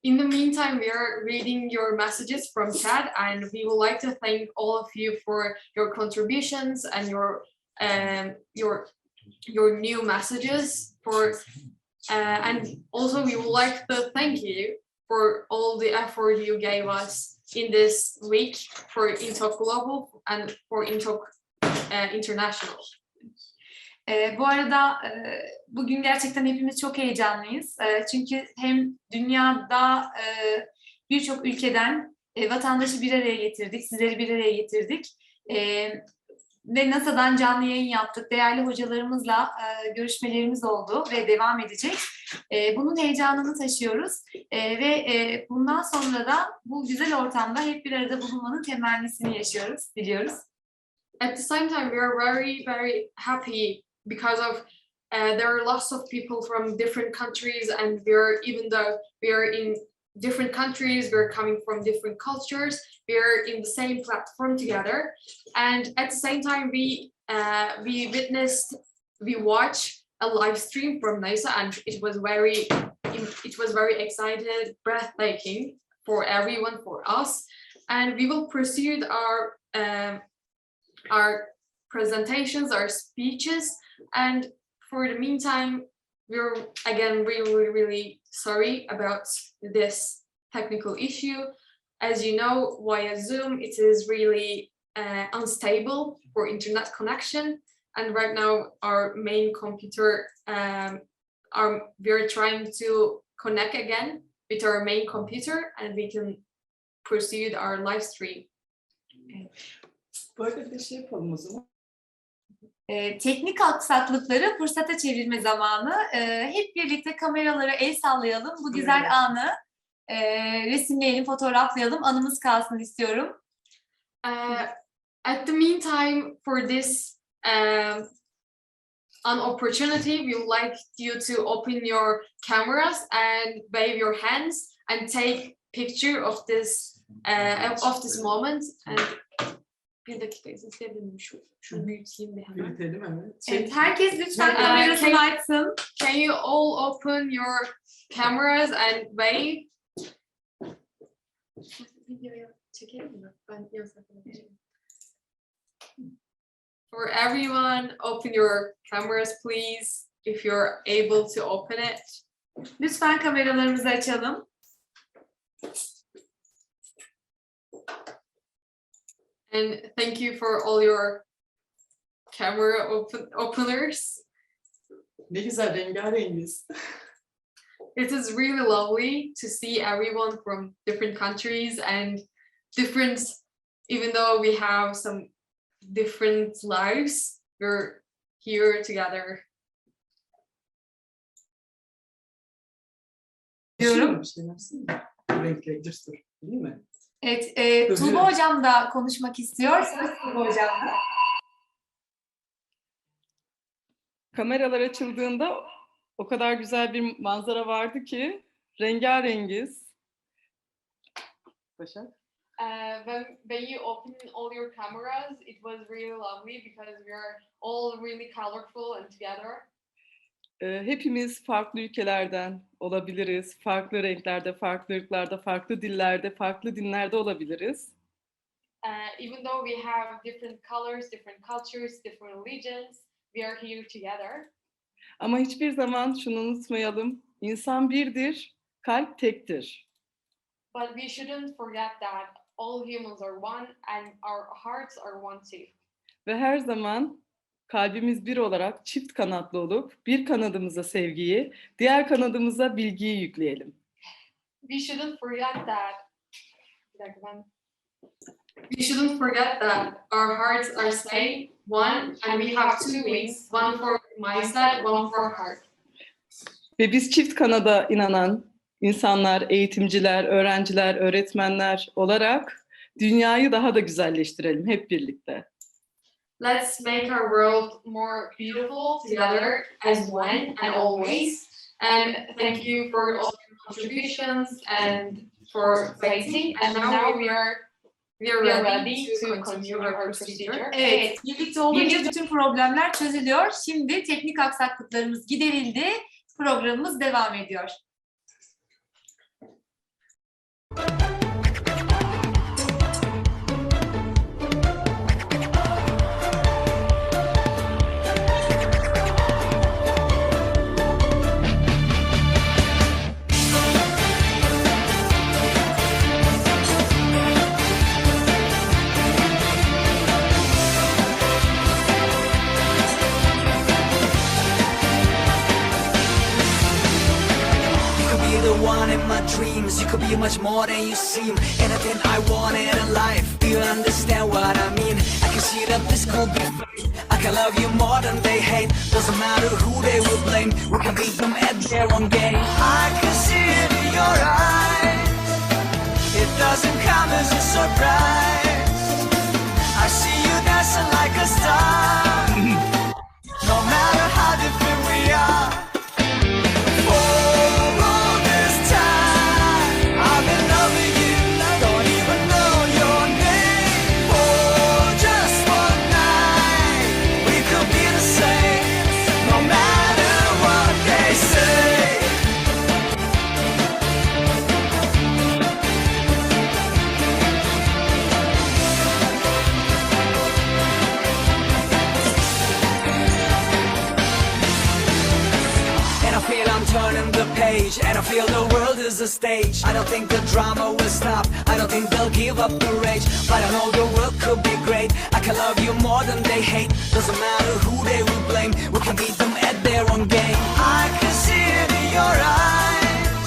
In the meantime, we are reading your messages from chat, and we would like to thank all of you for your contributions and your new messages. And also we would like to thank you for all the effort you gave us in this week for INTOC Global and for INTOC International. Bu arada bugün gerçekten hepimiz çok heyecanlıyız. Çünkü hem dünyada birçok ülkeden vatandaşı bir araya getirdik, sizleri bir araya getirdik. Ve NASA'dan canlı yayın yaptık. Değerli hocalarımızla görüşmelerimiz oldu ve devam edecek. Bunun heyecanını taşıyoruz. Ve bundan sonra da bu güzel ortamda hep bir arada bulunmanın temennisini diliyoruz. At the same time, we are very, very happy because of there are lots of people from different countries, and even though we are in different countries, we're coming from different cultures, we're in the same platform together, and at the same time we watch a live stream from NASA, and it was very excited, breathtaking for everyone, for us, and we will pursue our presentations, our speeches, and for the meantime, we're again really sorry about this technical issue. As you know, via Zoom, it is really unstable for internet connection. And right now, our main computer, we're trying to connect again with our main computer, and we can proceed our live stream. Böyle bir şey yapalım o zaman. Teknik aksaklıkları fırsata çevirme zamanı. Hep birlikte kameralara el sallayalım. Bu güzel anı resimleyelim, fotoğraflayalım. Anımız kalsın istiyorum. At the meantime, for this an opportunity, we would like you to open your cameras and wave your hands and take picture of this moment. And bir dakika izin isteyebilir miyim? Şunu büyüteyim bir hemen. Büyütelim hemen. Evet, herkes lütfen kamerasını açsın. Can you all open your cameras and wave? Videoyu çekelim mi? Ben yan sayfada geçeyim. For everyone, open your cameras, please, if you're able to open it. Lütfen kameralarımızı açalım. And thank you for all your camera openers. Ne güzel rengarengiz. It is really lovely to see everyone from different countries and even though we have some different lives, we're here together. Diyorum. Renkli dur, değil mi? Evet, Tuğba Hocam da konuşmak istiyor. Tuğba Hocam da. Kameralar açıldığında o kadar güzel bir manzara vardı ki rengarengiz. Başak? When you open all your cameras, it was really lovely because we are all really colorful and together. Hepimiz farklı ülkelerden olabiliriz. Farklı renklerde, farklı ırklarda, farklı dillerde, farklı dinlerde olabiliriz. Even though we have different colors, different cultures, different religions, we are here together. Ama hiçbir zaman şunu unutmayalım. İnsan birdir, kalp tektir. But we shouldn't forget that all humans are one and our hearts are one too. Ve her zaman kalbimiz bir olarak çift kanatlı olup bir kanadımıza sevgiyi, diğer kanadımıza bilgiyi yükleyelim. We shouldn't forget that. We shouldn't forget that our hearts are same, one, and we have two wings, one for mindset, one for heart. Ve biz çift kanada inanan insanlar, eğitimciler, öğrenciler, öğretmenler olarak dünyayı daha da güzelleştirelim hep birlikte. Let's make our world more beautiful together as one and always. And thank you for all your contributions and for fighting. And now we are ready to continue our procedure. Evet, birlikte olunca bütün problemler çözülüyor. Şimdi teknik aksaklıklarımız giderildi. Programımız devam ediyor. One in my dreams, you could be much more than you seem. Anything I wanted in life, do you understand what I mean? I can see that this could be fate. I can love you more than they hate. Doesn't matter who they will blame, we can beat them at their own game. I can see it in your eyes, it doesn't come as a surprise. I see you dancing like a star, no matter how different we are. And I feel the world is a stage. I don't think the drama will stop, I don't think they'll give up the rage. But I know the world could be great. I can love you more than they hate. Doesn't matter who they will blame, we can beat them at their own game. I can see it in your eyes,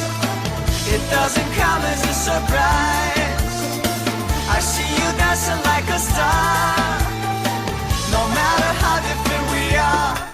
it doesn't come as a surprise. I see you dancing like a star, no matter how different we are.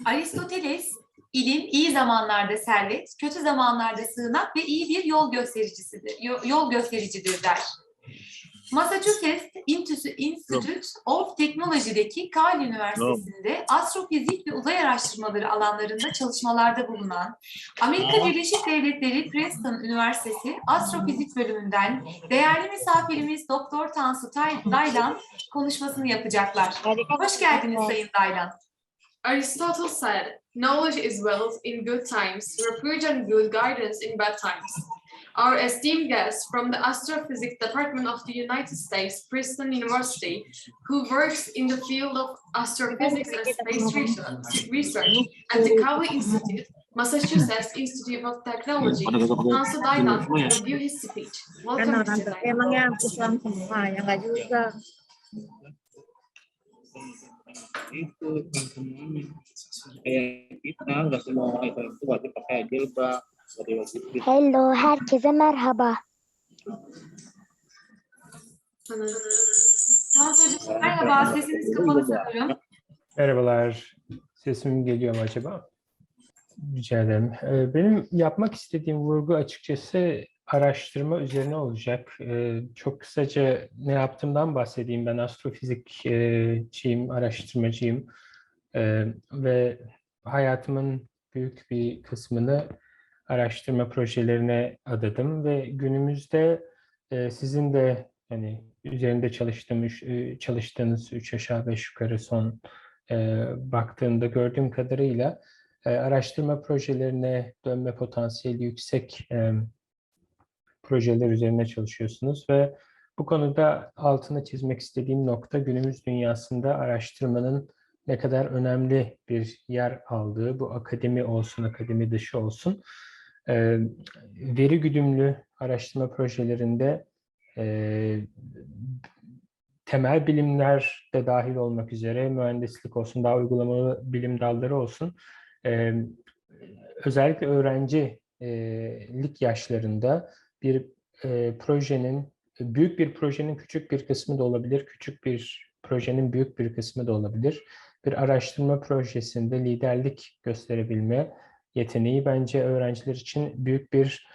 Aristoteles, ilim iyi zamanlarda servet, kötü zamanlarda sığınak ve iyi bir yol göstericidir der. Massachusetts Institute of Technology'deki Cal Üniversitesi'nde astrofizik ve uzay araştırmaları alanlarında çalışmalarda bulunan Amerika Birleşik Devletleri Princeton Üniversitesi Astrofizik bölümünden değerli misafirimiz Doktor Tansu Daylan konuşmasını yapacaklar. Hoş geldiniz Sayın Daylan. Aristotle said, knowledge is wealth in good times, refuge and good guidance in bad times. Our esteemed guest from the Astrophysics Department of the United States, Princeton University, who works in the field of astrophysics and space research at the Cowley Institute, Massachusetts Institute of Technology, Tansu Daylan will review his speech. Welcome, Mr. Daylan. Itu teman-teman kayak kita nggak semua itu wajib pakai jilbab. Hello, herkese merhaba. Tansu Hocam merhaba, sesiniz kapalı sanırım. Merhabalar, sesim geliyor mu acaba? Rica ederim. Benim yapmak istediğim vurgu açıkçası araştırma üzerine olacak. Çok kısaca ne yaptığımdan bahsedeyim. Ben astrofizikçiyim, araştırmacıyım. Ve hayatımın büyük bir kısmını araştırma projelerine adadım ve günümüzde sizin de hani üzerinde çalıştığınız 3 aşağı 5 yukarı son baktığımda gördüğüm kadarıyla araştırma projelerine dönme potansiyeli yüksek projeler üzerine çalışıyorsunuz ve bu konuda altını çizmek istediğim nokta günümüz dünyasında araştırmanın ne kadar önemli bir yer aldığı, bu akademi olsun, akademi dışı olsun, veri güdümlü araştırma projelerinde temel bilimler de dahil olmak üzere mühendislik olsun, daha uygulamalı bilim dalları olsun, özellikle öğrencilik yaşlarında bir büyük bir projenin küçük bir kısmı da olabilir, küçük bir projenin büyük bir kısmı da olabilir. Bir araştırma projesinde liderlik gösterebilme yeteneği bence öğrenciler için büyük bir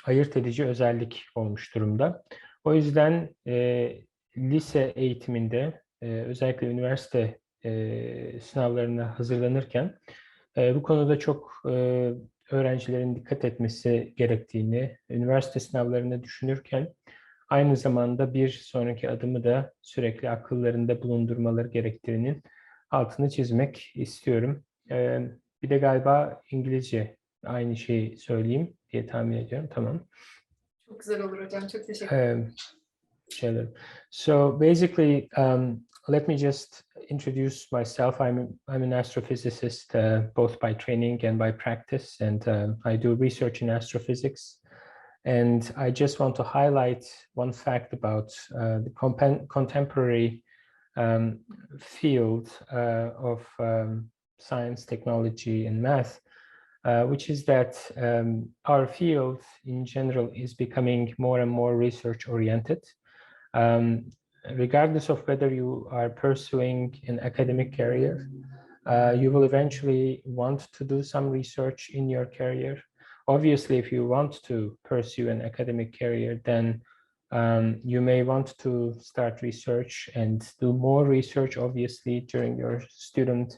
ayırt edici özellik olmuş durumda. O yüzden lise eğitiminde, özellikle üniversite sınavlarına hazırlanırken bu konuda çok öğrencilerin dikkat etmesi gerektiğini, üniversite sınavlarını düşünürken aynı zamanda bir sonraki adımı da sürekli akıllarında bulundurmaları gerektiğinin altını çizmek istiyorum. Bir de galiba İngilizce aynı şeyi söyleyeyim diye tahmin ediyorum. Tamam. Çok güzel olur hocam. Çok teşekkür ederim. So basically, let me just introduce myself. I'm an astrophysicist, both by training and by practice, and I do research in astrophysics. And I just want to highlight one fact about the contemporary field of science, technology, and math, which is that our field in general is becoming more and more research-oriented. Regardless of whether you are pursuing an academic career, you will eventually want to do some research in your career. Obviously, if you want to pursue an academic career, then you may want to start research and do more research, obviously, during your student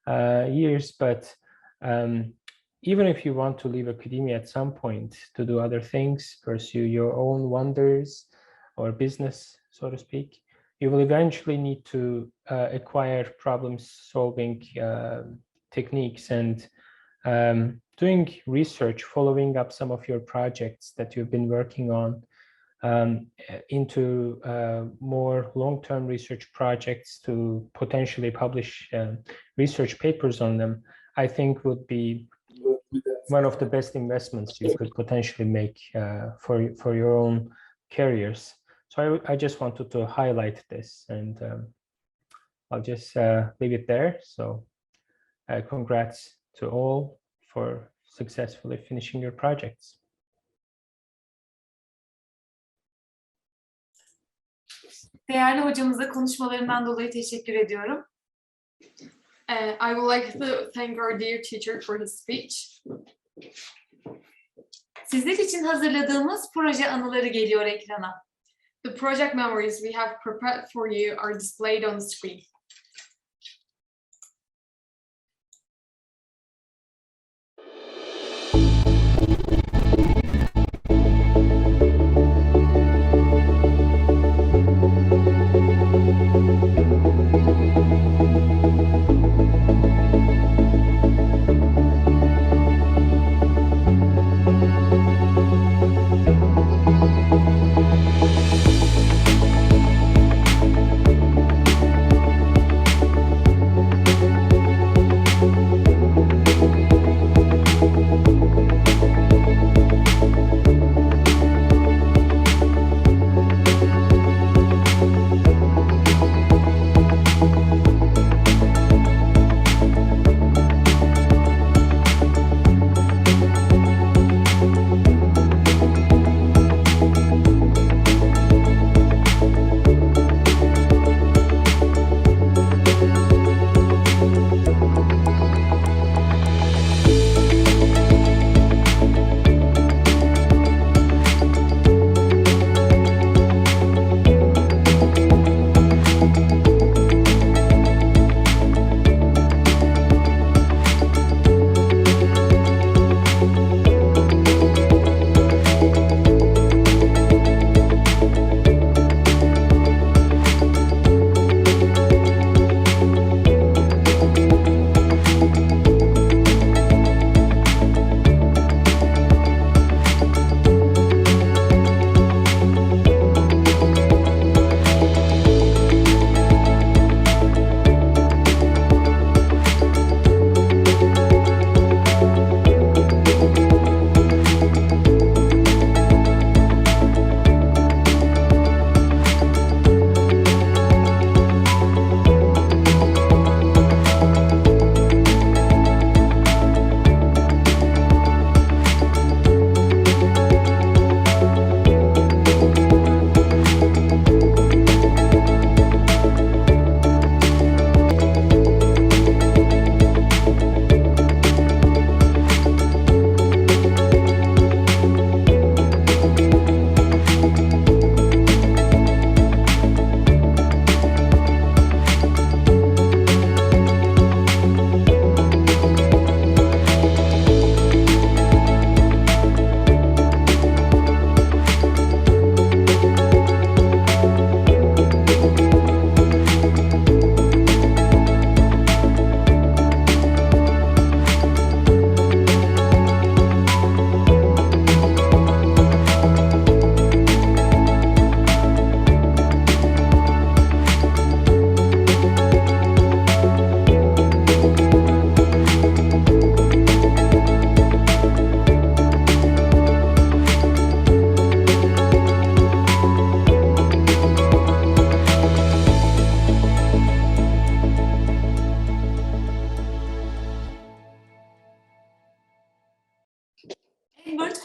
years. But even if you want to leave academia at some point to do other things, pursue your own wonders or business, so to speak, you will eventually need to acquire problem-solving techniques and doing research, following up some of your projects that you've been working on into more long-term research projects to potentially publish research papers on them, I think would be one of the best investments you could potentially make for your own careers. So I just wanted to highlight this, and I'll just leave it there. So congrats to all for successfully finishing your projects. Değerli hocamıza konuşmalarından dolayı teşekkür ediyorum. I would like to thank our dear teacher for his speech. Sizler için hazırladığımız proje anıları geliyor ekrana. The project memories we have prepared for you are displayed on the screen.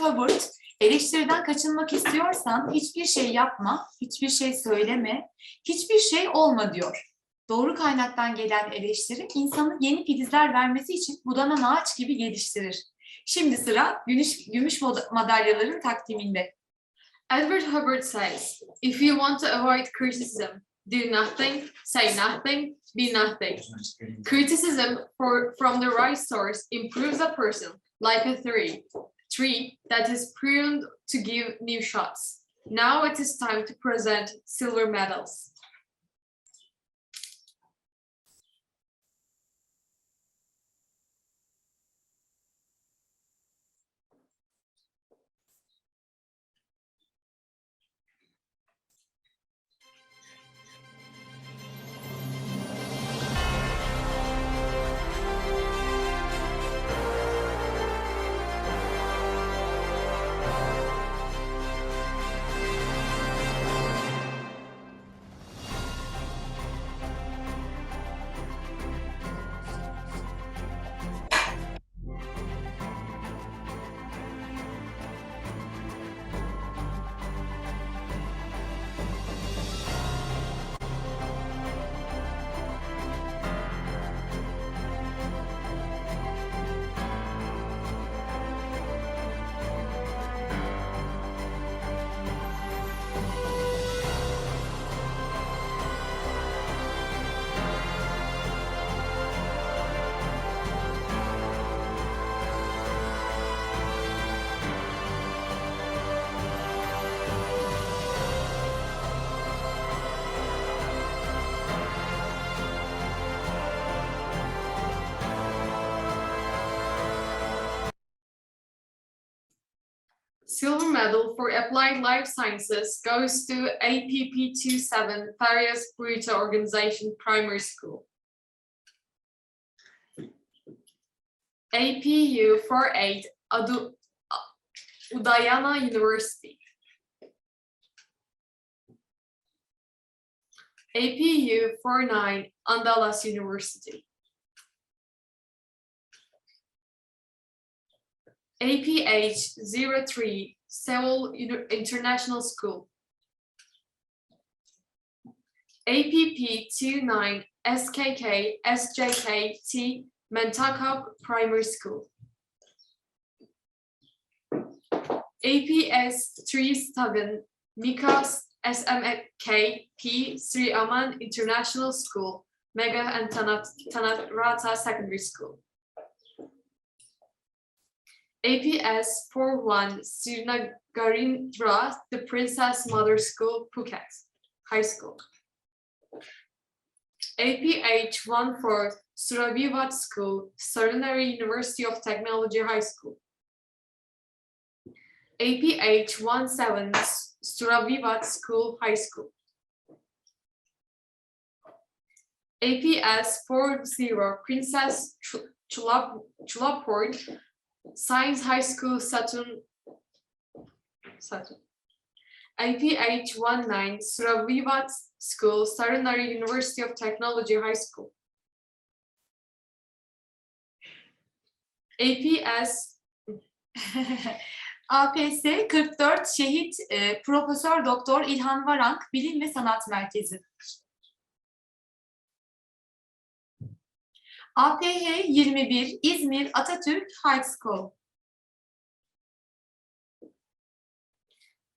Hubbard, eleştiriden kaçınmak istiyorsan hiçbir şey yapma, hiçbir şey söyleme, hiçbir şey olma diyor. Doğru kaynaktan gelen eleştiri insanın yeni filizler vermesi için budanan ağaç gibi geliştirir. Şimdi sıra gümüş madalyaların takdiminde. Edward Hubbard says, if you want to avoid criticism, do nothing, say nothing, be nothing. Criticism from the right source improves a person like a tree that is pruned to give new shots. Now it is time to present silver medals. Silver medal for Applied Life Sciences goes to APP27 Farias Brita Organization Primary School. APU 48 Udayana University. APU 49 Andalas University. APH 03 Seoul International School. APP 29 SKK SJKT Mentakok Primary School. APS 37 Mikas SMK P Sri Aman International School, Mega and Tanarata Secondary School. APS 41 Srinagarindra, the Princess Mother School, Phuket High School. APH 14 Suravivat School, Centenary University of Technology High School. APH 17 Suravivat School High School. APS 40 Princess Chulaport Science High School, Saturn. APH 19 Suravivat School, Centenary University of Technology High School. APS APS 44 Şehit Profesör Doktor İlhan Varank Bilim ve Sanat Merkezi. APH 21 İzmir Atatürk High School.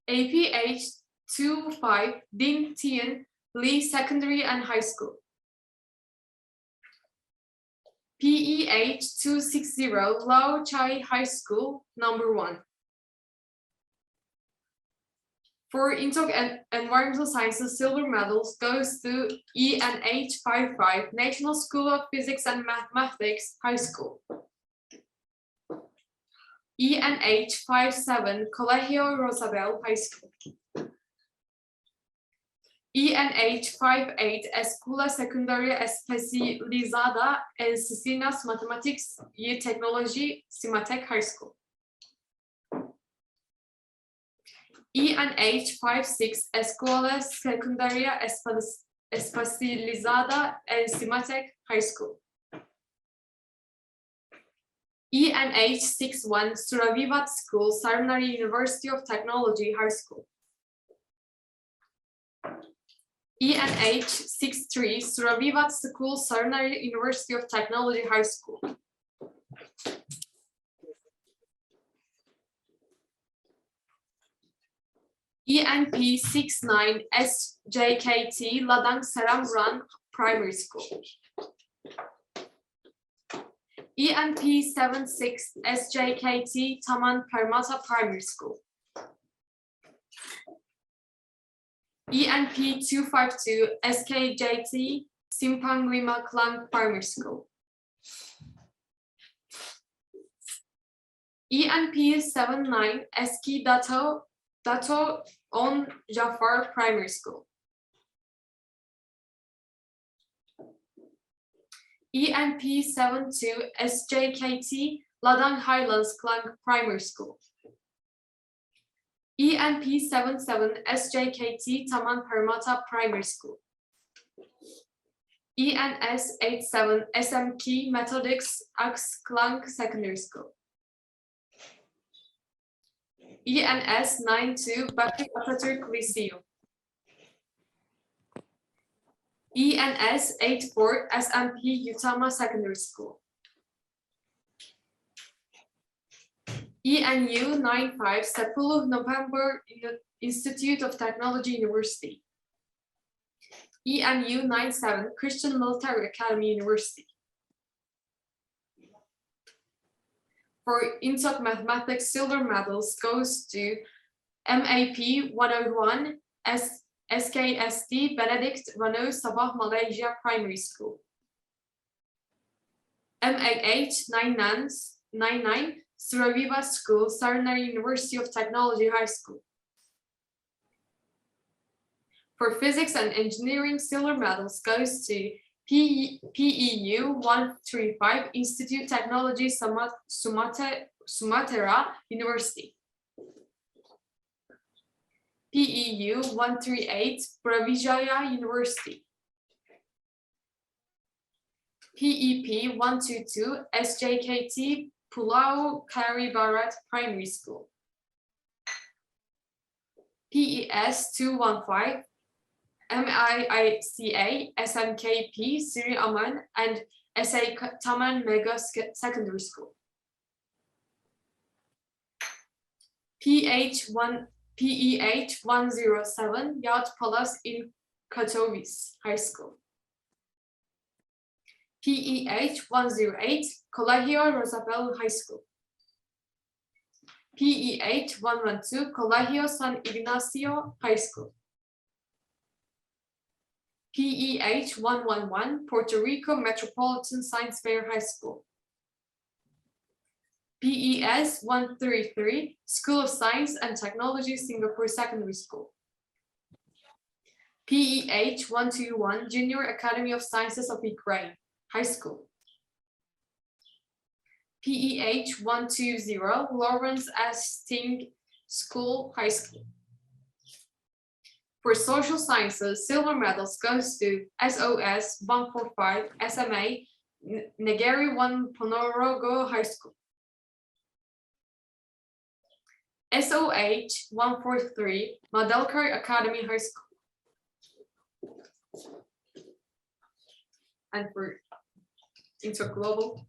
APH 25 Din Tien Lee Secondary and High School. PEH 260 Lao Chai High School, number 1. For INTOC and Environmental Sciences, silver medals goes to ENH 55 National School of Physics and Mathematics High School. ENH 57 Colegio Rosabel High School. ENH 58 Escola Secundaria Especializada en Ciencias Matemáticas y Tecnología Cimatec High School. ENH 56 Escola Secundaria Especializada en Cimatec High School. ENH 61 Suravivat School, Sarnari University of Technology High School. ENH 63 Suravivat School, Sarnari University of Technology High School. ENP 69 SJKT Ladang Saramran Primary School. ENP 76 SJKT Taman Permata Primary School. ENP 252 SKJT Simpang Lima Klang Primary School. ENP 79 SK Dato On Jafar Primary School. ENP 72 SJKT Ladang Highlands Klang Primary School. ENP 77 SJKT Taman Permata Primary School. ENS 87 SMK Methodics Ax Klang Secondary School. ENS 92 Bakri Atatürk Lyceum. ENS 84 SMP Utama Secondary School. ENU 95 10 November Institute of Technology University. ENU 97 Christian Military Academy University. For INTOC Mathematics silver medals goes to MAP 101 SKSD Benedict Rano Sabah Malaysia Primary School. MAH 99 Suraviva School, Sarnari University of Technology High School. For physics and engineering silver medals goes to PEU 135 Institute Technology Sumatera University. PEU 138 Brawijaya University. PEP 122 SJKT Pulau Kari Barat Primary School. PES 215 MIICA SMKP Sri Aman and SA Taman Mega Secondary School. PEH 107 Yad Palace in Katowice High School. PEH 108 Colegio Rosabel High School. PEH 112 Colegio San Ignacio High School. PEH 111 Puerto Rico Metropolitan Science Fair High School. PES 133 School of Science and Technology Singapore Secondary School. PEH 121 Junior Academy of Sciences of Ukraine High School. PEH 120 Lawrence S. Ting School High School. For social sciences, silver medals goes to SOS 145 SMA Negeri 1 Ponorogo High School. SOH 143 Madelkar Academy High School. And for INTOC Global,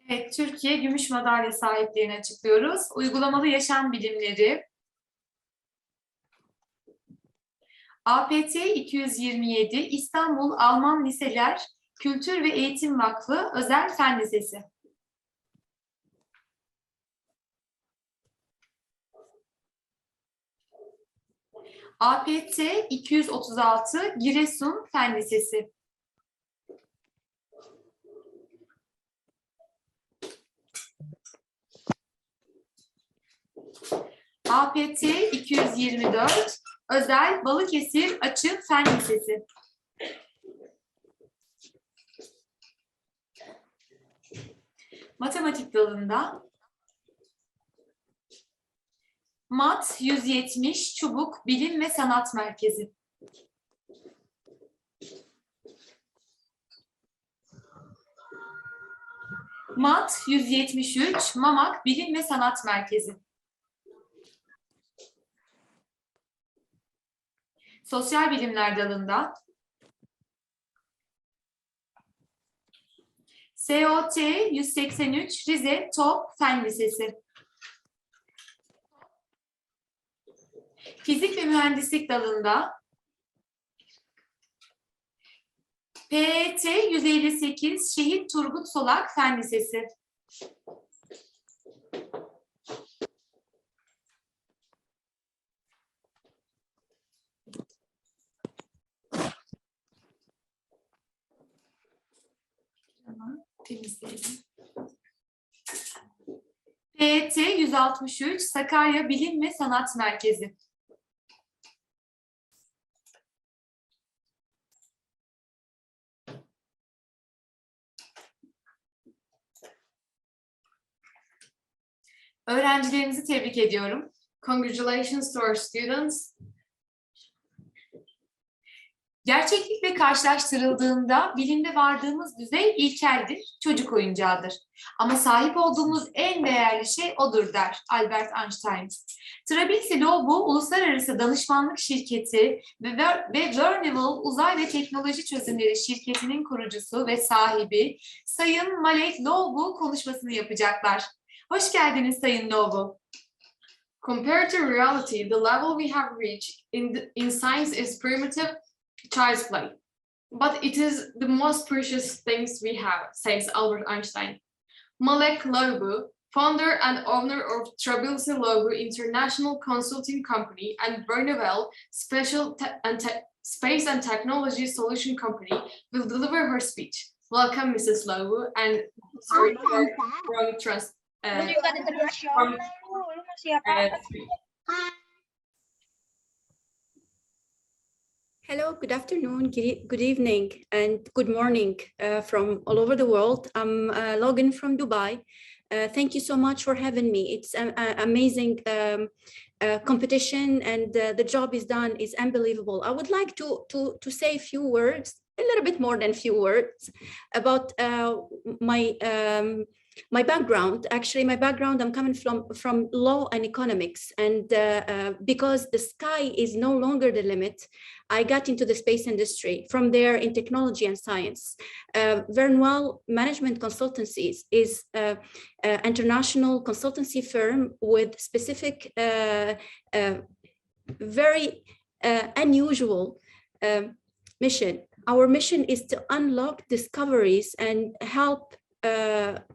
Evet, Türkiye gümüş madalya sahiplerini açıklıyoruz. Uygulamalı yaşam bilimleri. APT 227 İstanbul Alman Liseler Kültür ve Eğitim Vakfı Özel Fen Lisesi. APT 236 Giresun Fen Lisesi. APT 224 Özel Balıkesir Açık Fen Lisesi. Matematik dalında MAT 170 Çubuk Bilim ve Sanat Merkezi. MAT 173 Mamak Bilim ve Sanat Merkezi. Sosyal Bilimler dalında SOT 183 Rize Top Fen Lisesi. Fizik ve Mühendislik dalında PET 158 Şehit Turgut Solak Fen Lisesi. Temizleyelim. PET 163 Sakarya Bilim ve Sanat Merkezi. Öğrencilerimizi tebrik ediyorum. Congratulations to our students. Gerçeklikle karşılaştırıldığında bilimde vardığımız düzey ilkeldir, çocuk oyuncağıdır. Ama sahip olduğumuz en değerli şey odur der Albert Einstein. Trabilsi Lobu Uluslararası Danışmanlık Şirketi ve Verneville Uzay ve Teknoloji Çözümleri Şirketi'nin kurucusu ve sahibi Sayın Malek Lobu konuşmasını yapacaklar. Hoş geldiniz Sayın Lobu. Compared to reality, the level we have reached in science is primitive child's play. But it is the most precious things we have, says Albert Einstein. Malek Lobu, founder and owner of Trabilsi Lobu International Consulting Company and Berneville Space and Technology Solution Company, will deliver her speech. Welcome, Mrs. Lobu, and sorry for wrong trust. Hello, good afternoon, good evening, and good morning from all over the world. I'm Logan from Dubai. Thank you so much for having me. It's an amazing competition, and the job is unbelievable. I would like to say a few words, a little bit more than a few words, about my background. Actually, my background, I'm coming from law and economics, and because the sky is no longer the limit, I got into the space industry. From there, in technology and science. Verneuil Management Consultancies is an international consultancy firm with specific, very unusual mission. Our mission is to unlock discoveries and help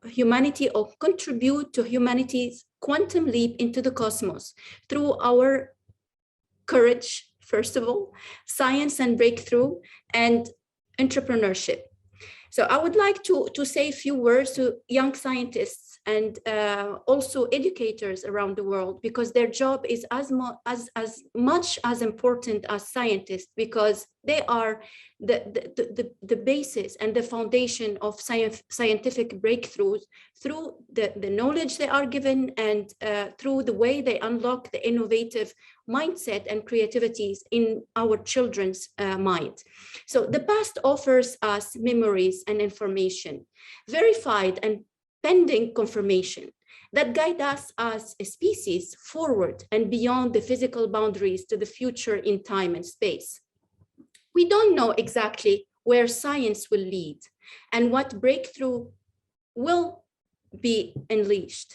humanity, or contribute to humanity's quantum leap into the cosmos through our courage, first of all, science and breakthrough, and entrepreneurship. So I would like to say a few words to young scientists and also educators around the world, because their job is as much as important as scientists, because they are the basis and the foundation of scientific breakthroughs through the knowledge they are given, and through the way they unlock the innovative mindset and creativities in our children's mind. So the past offers us memories and information, verified and pending confirmation, that guide us as a species forward and beyond the physical boundaries to the future in time and space. We don't know exactly where science will lead and what breakthrough will be unleashed.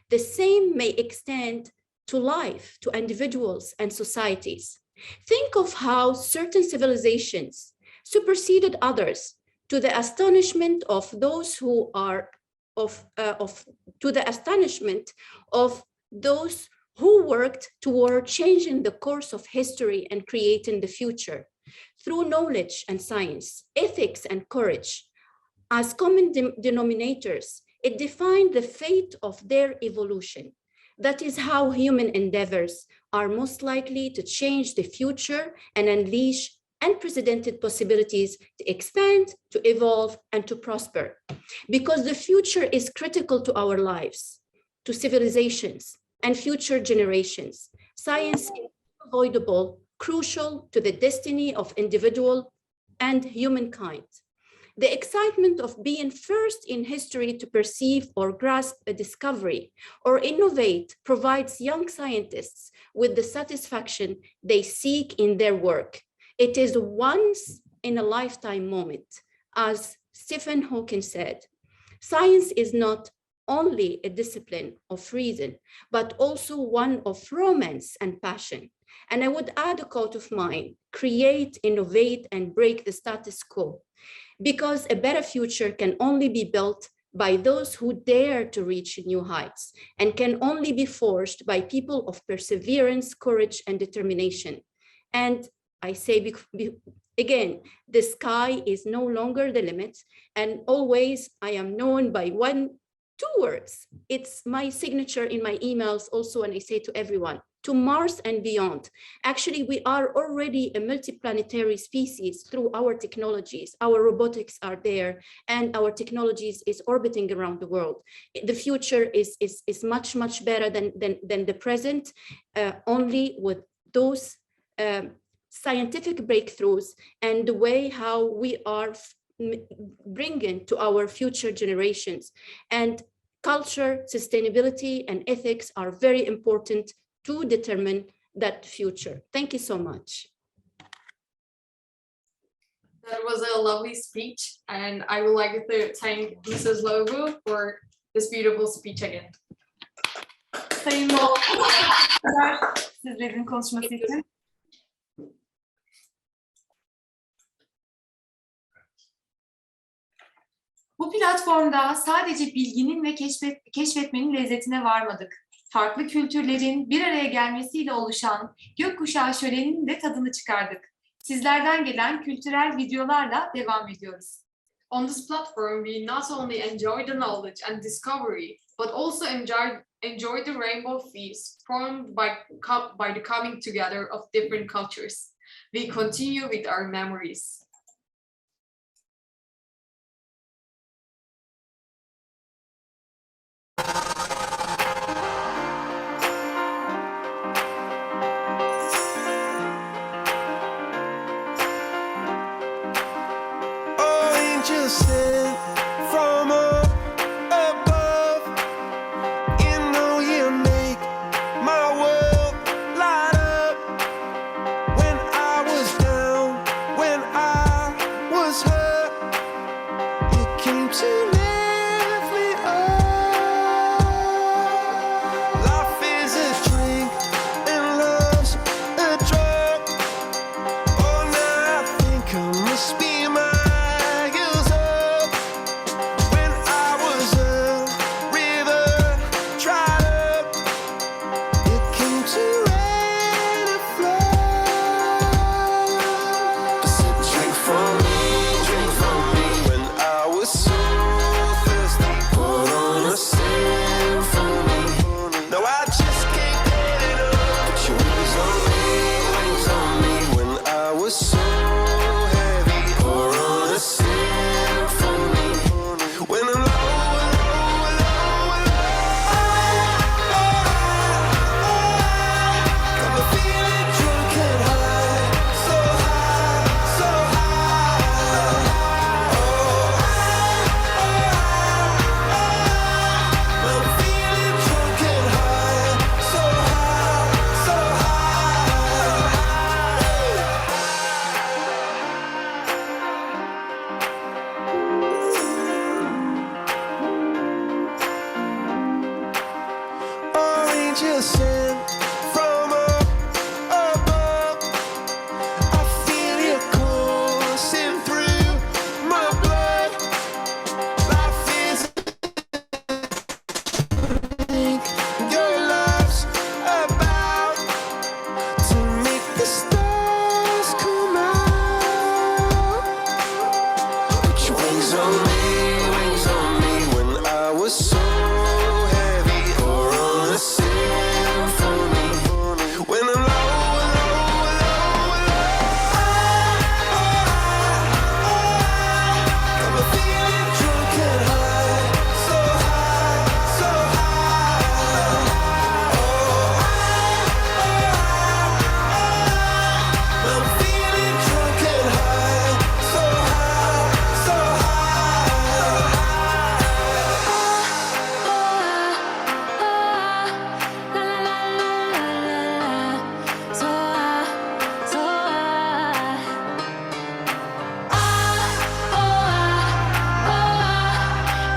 The same may extend to life, to individuals and societies. Think of how certain civilizations superseded others to the astonishment of those who are to the astonishment of those who worked toward changing the course of history and creating the future through knowledge and science, ethics and courage. As common denominators, it defined the fate of their evolution. That is how human endeavors are most likely to change the future and unleash unprecedented possibilities to expand, to evolve, and to prosper. Because the future is critical to our lives, to civilizations, and future generations. Science is unavoidable, crucial to the destiny of individual and humankind. The excitement of being first in history to perceive or grasp a discovery or innovate provides young scientists with the satisfaction they seek in their work. It is once in a lifetime moment, as Stephen Hawking said. Science is not only a discipline of reason, but also one of romance and passion. And I would add a quote of mine: create, innovate, and break the status quo. Because a better future can only be built by those who dare to reach new heights and can only be forged by people of perseverance, courage, and determination. And I say again, the sky is no longer the limit, and always I am known by two words. It's my signature in my emails also, and I say to everyone, to Mars and beyond. Actually, we are already a multiplanetary species through our technologies. Our robotics are there, and our technologies is orbiting around the world. The future is much, much better than the present, only with those scientific breakthroughs and the way how we are bringing to our future generations. And culture, sustainability, and ethics are very important to determine that future. Thank you so much. That was a lovely speech, and I would like to thank Mrs. Lobu for this beautiful speech again. Sayın Lobu, sizlerin konuşması için. Bu platformda sadece bilginin ve keşfetmenin lezzetine varmadık. Farklı kültürlerin bir araya gelmesiyle oluşan gökkuşağı şöleninin de tadını çıkardık. Sizlerden gelen kültürel videolarla devam ediyoruz. On this platform, we not only enjoy the knowledge and discovery, but also enjoy the rainbow feast formed by the coming together of different cultures. We continue with our memories. Just sent from up above, you know you make my world light up. When I was down, when I angel sent from up above. I feel it coursing through my blood. Life is your love's about to make the stars come out. Put your wings on me when I was so heavy, or on a symphony when I'm low, low, low, low. Got me feeling drunk and high, so high, so high. I'm feeling drunk and high, so high, so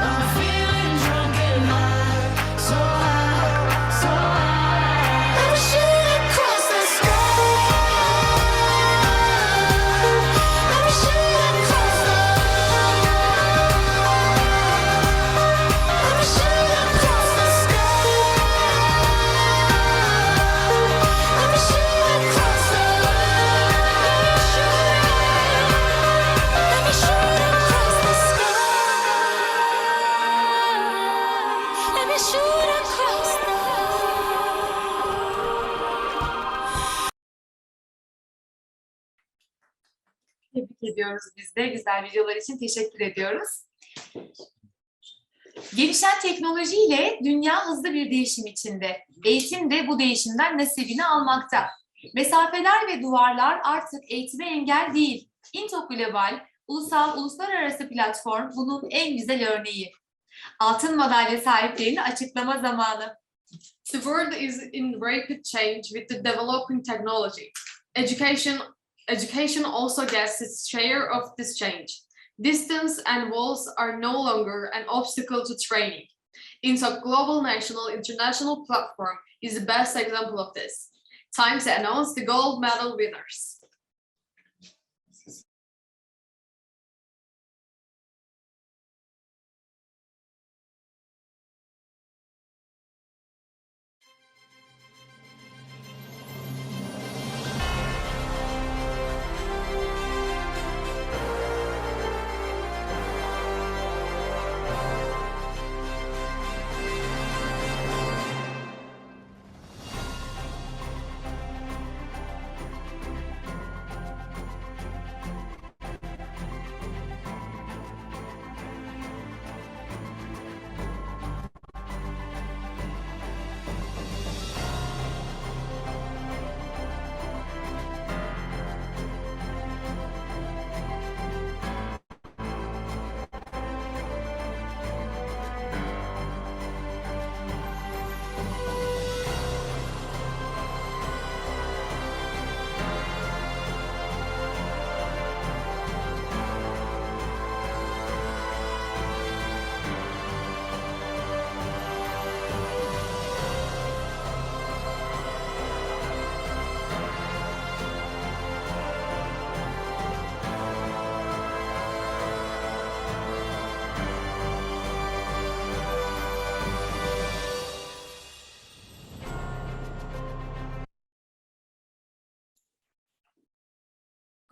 I'm feeling drunk and high, so high, so high. I'm shooting across the sky. I'm shooting across the I'm shooting across the sky. I'm shooting across the Let me shoot across the sky. Let me shoot across the Tebrik ediyoruz biz de. Güzel videolar için teşekkür ediyoruz. Gelişen teknolojiyle dünya hızlı bir değişim içinde. Eğitim de bu değişimden nasibini almakta. Mesafeler ve duvarlar artık eğitime engel değil. INTOC Global, uluslararası platform bunun en güzel örneği. Altın madalya sahiplerini açıklama zamanı. The world is in rapid change with the developing technology. Education also gets its share of this change. Distance and walls are no longer an obstacle to training. INTOC Global National International Platform is the best example of this. Time to announce the gold medal winners.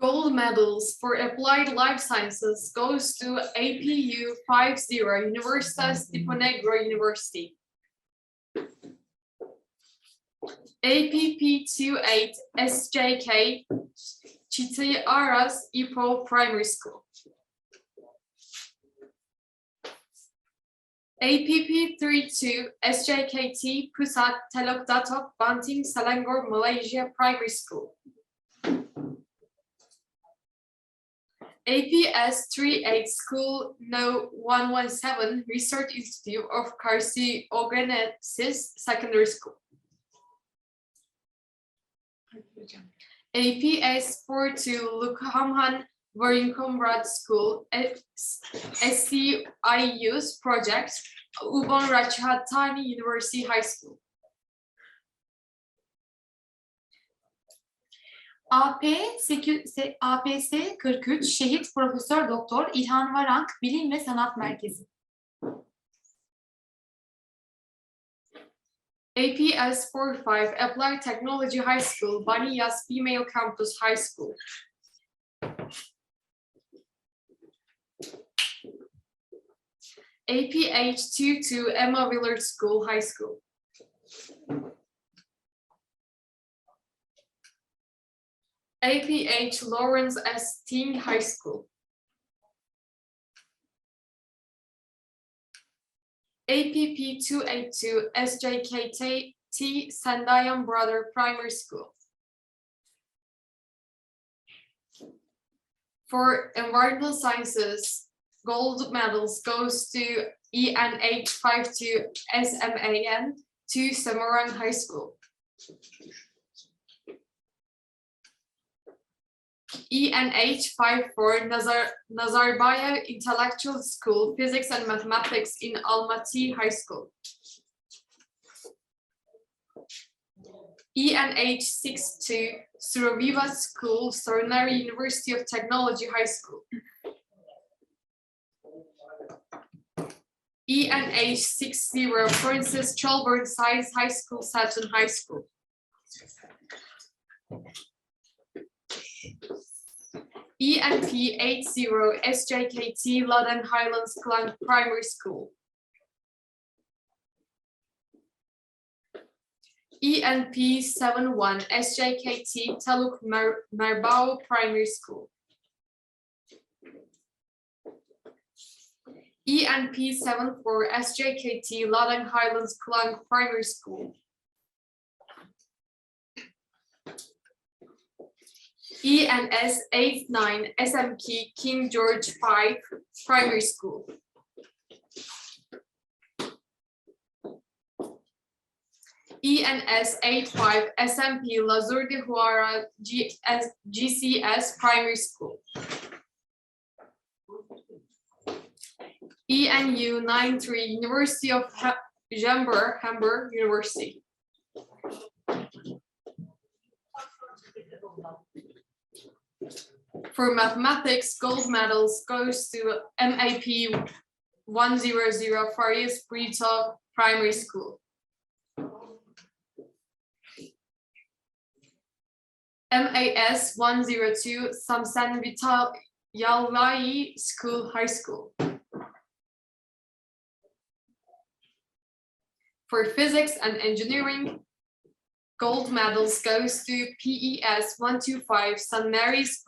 Gold medals for Applied Life Sciences goes to APU 50 Universitas Diponegro University. APP 28 SJK Çiti Aras Ipo Primary School. APP 32 SJKT Pusat Telok Datok Banting Selangor Malaysia Primary School. APS 38 School No 117 Research Institute of Carcinogenesis Secondary School. APS 42 Lukhamhan Varinkomrad School SCIU's project Ubon Ratchathani University High School. APS 43 Şehit Profesör Doktor İlhan Varank Bilim ve Sanat Merkezi. APS 45 Applied Technology High School, Baniyas Female Campus High School. APH 22 Emma Willard School High School. APH Lawrence S. Ting High School. APP 282 SJKT Sandayan Brother Primary School. For environmental sciences, gold medals goes to ENH 52 SMAN to Semarang High School. ENH 54 Nazarbayev Intellectual School, Physics and Mathematics in Almaty High School. ENH 62 Suraviva School, Töreni University of Technology High School. ENH 60 Princess Chalburn Science High School, Saturn High School. ENP 80 SJKT Loden Highlands Klang Primary School. ENP 71 SJKT Teluk Merbau Primary School. ENP 74 SJKT Loden Highlands Klang Primary School. ENS 89 SMK King George V Primary School. ENS 85 SMP Lazur de Huara GCS Primary School. ENU 93 University of Hamburg University. For mathematics, gold medals goes to MAP 100 Farias Brito Primary School. MAS 102 Samsen Vital Yalvai School High School. For physics and engineering, gold medals goes to PES 125 St. Mary's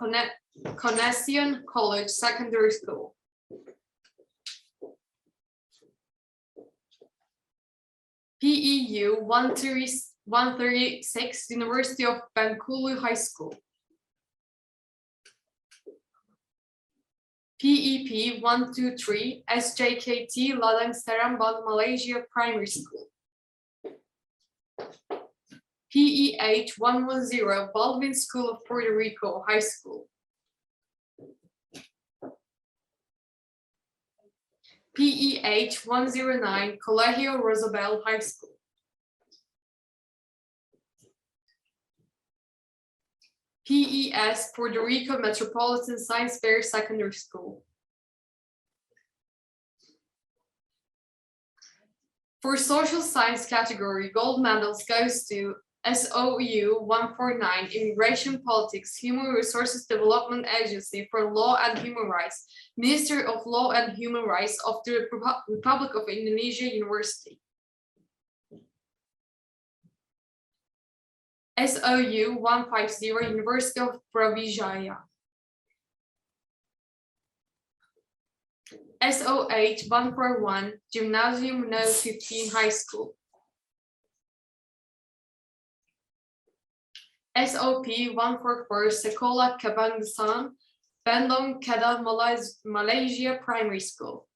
Connessian College Secondary School. PEU 136 University of Bengkulu High School. PEP 123 SJKT Ladang Seremban Malaysia Primary School. PEH 110 Baldwin School of Puerto Rico High School. PEH 109 Colegio Rosabel High School. PES Puerto Rico Metropolitan Science Fair Secondary School. For social science category, gold medals goes to SOU 149 Immigration Politics Human Resources Development Agency for Law and Human Rights, Minister of Law and Human Rights of the Republic of Indonesia University. SOU 150 University of Brawijaya. SOH 141 Gymnasium No 15 High School. SOP 144 Sekolah Kebangsaan Bandung Kedah Malaysia Primary School.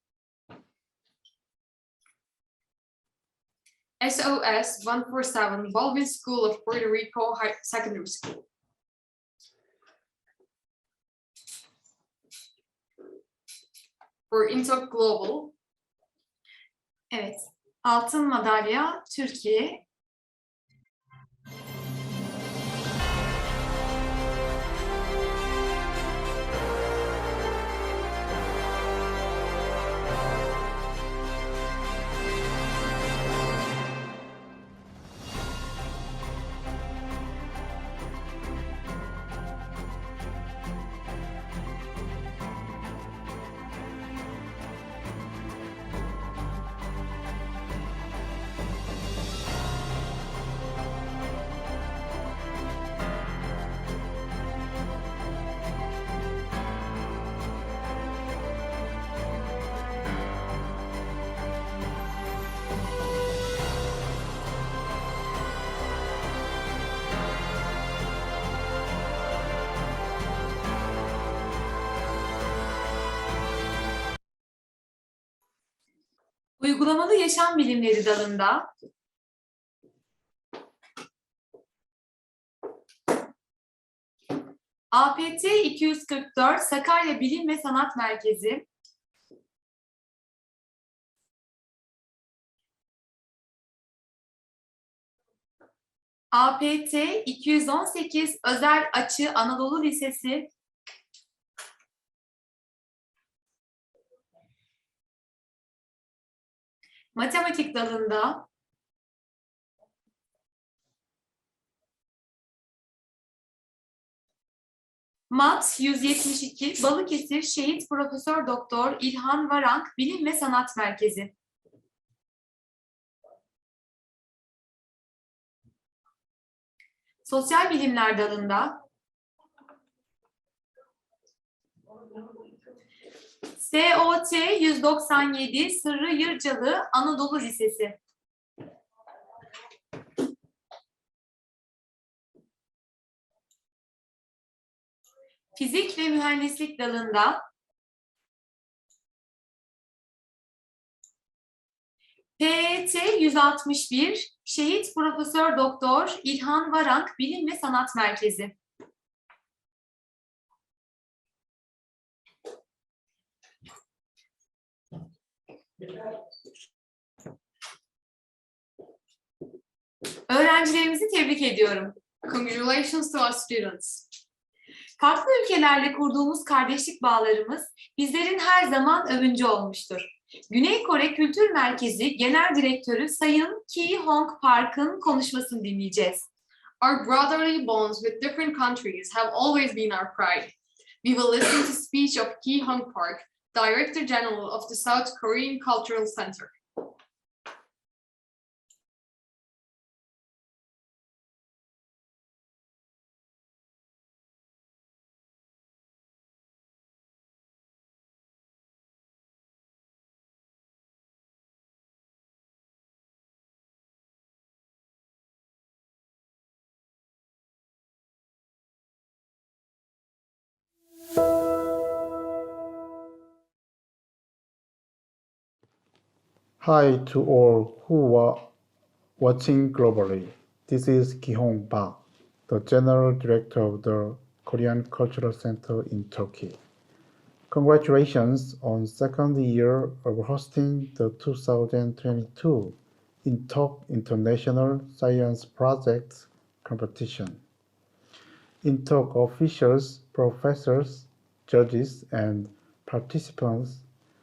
SOS 147 Baldwin School of Puerto Rico Secondary School. For INTOC Global. Evet. Altın madalya Türkiye. Uygulamalı yaşam bilimleri dalında APT 244 Sakarya Bilim ve Sanat Merkezi, APT 218 Özel Açı Anadolu Lisesi, matematik dalında MAT 172 Balıkesir Şehit Profesör Doktor İlhan Varank Bilim ve Sanat Merkezi, sosyal bilimler dalında SOT 197 Sırrı Yırcalı Anadolu Lisesi, fizik ve mühendislik dalında PET 161 Şehit Profesör Doktor İlhan Varank Bilim ve Sanat Merkezi, öğrencilerimizi tebrik ediyorum. Congratulations to our students. Farklı ülkelerle kurduğumuz kardeşlik bağlarımız bizlerin her zaman övüncü olmuştur. Güney Kore Kültür Merkezi Genel Direktörü Sayın Ki Hong Park'ın konuşmasını dinleyeceğiz. Our brotherly bonds with different countries have always been our pride. We will listen to speech of Ki Hong Park, Director General of the South Korean Cultural Center. Hi to all who are watching globally. This is Ki-hong Park, the General Director of the Korean Cultural Center in Turkey. Congratulations on second year of hosting the 2022 INTOC International Science Project competition. INTOC officials, professors, judges, and participants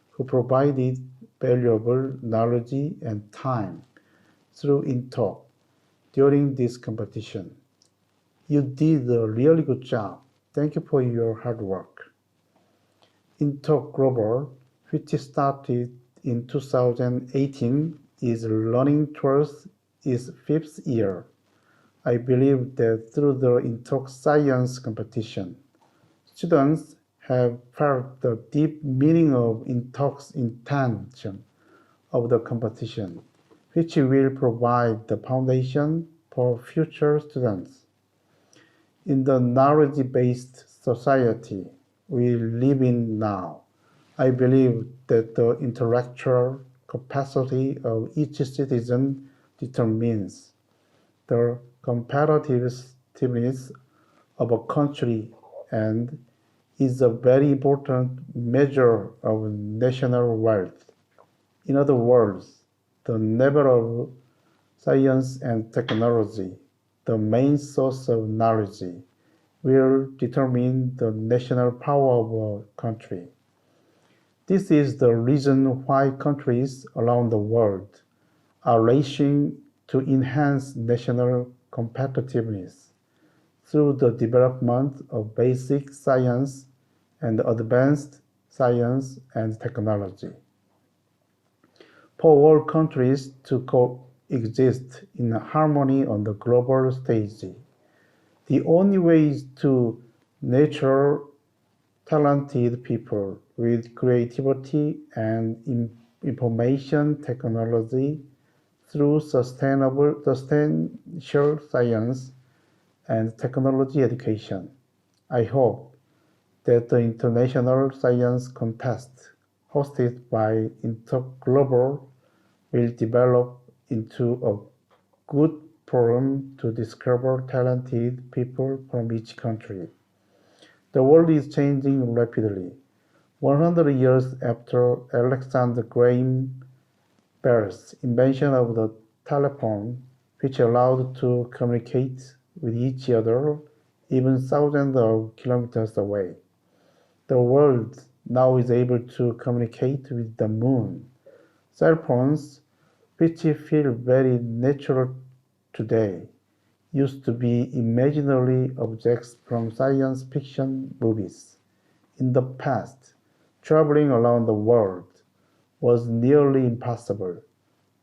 who provided valuable knowledge and time through INTOC during this competition. You did a really good job. Thank you for your hard work. INTOC Global, which started in 2018, is running towards its fifth year. I believe that through the INTOC Science competition, students have felt the deep meaning of INTOC's intention of the competition, which will provide the foundation for future students. In the knowledge-based society we live in now, I believe that the intellectual capacity of each citizen determines the competitiveness of a country and is a very important measure of national wealth. In other words, the level of science and technology, the main source of knowledge, will determine the national power of a country. This is the reason why countries around the world are racing to enhance national competitiveness through the development of basic science and advanced science and technology. For all countries to coexist in harmony on the global stage, the only way is to nurture talented people with creativity and information technology through substantial science and technology education. I hope that the International Science Contest hosted by INTOC Global will develop into a good forum to discover talented people from each country. The world is changing rapidly. 100 years after Alexander Graham Bell's invention of the telephone, which allowed to communicate with each other even thousands of kilometers away, the world now is able to communicate with the moon. Cell phones, which feel very natural today, used to be imaginary objects from science fiction movies. In the past, traveling around the world was nearly impossible,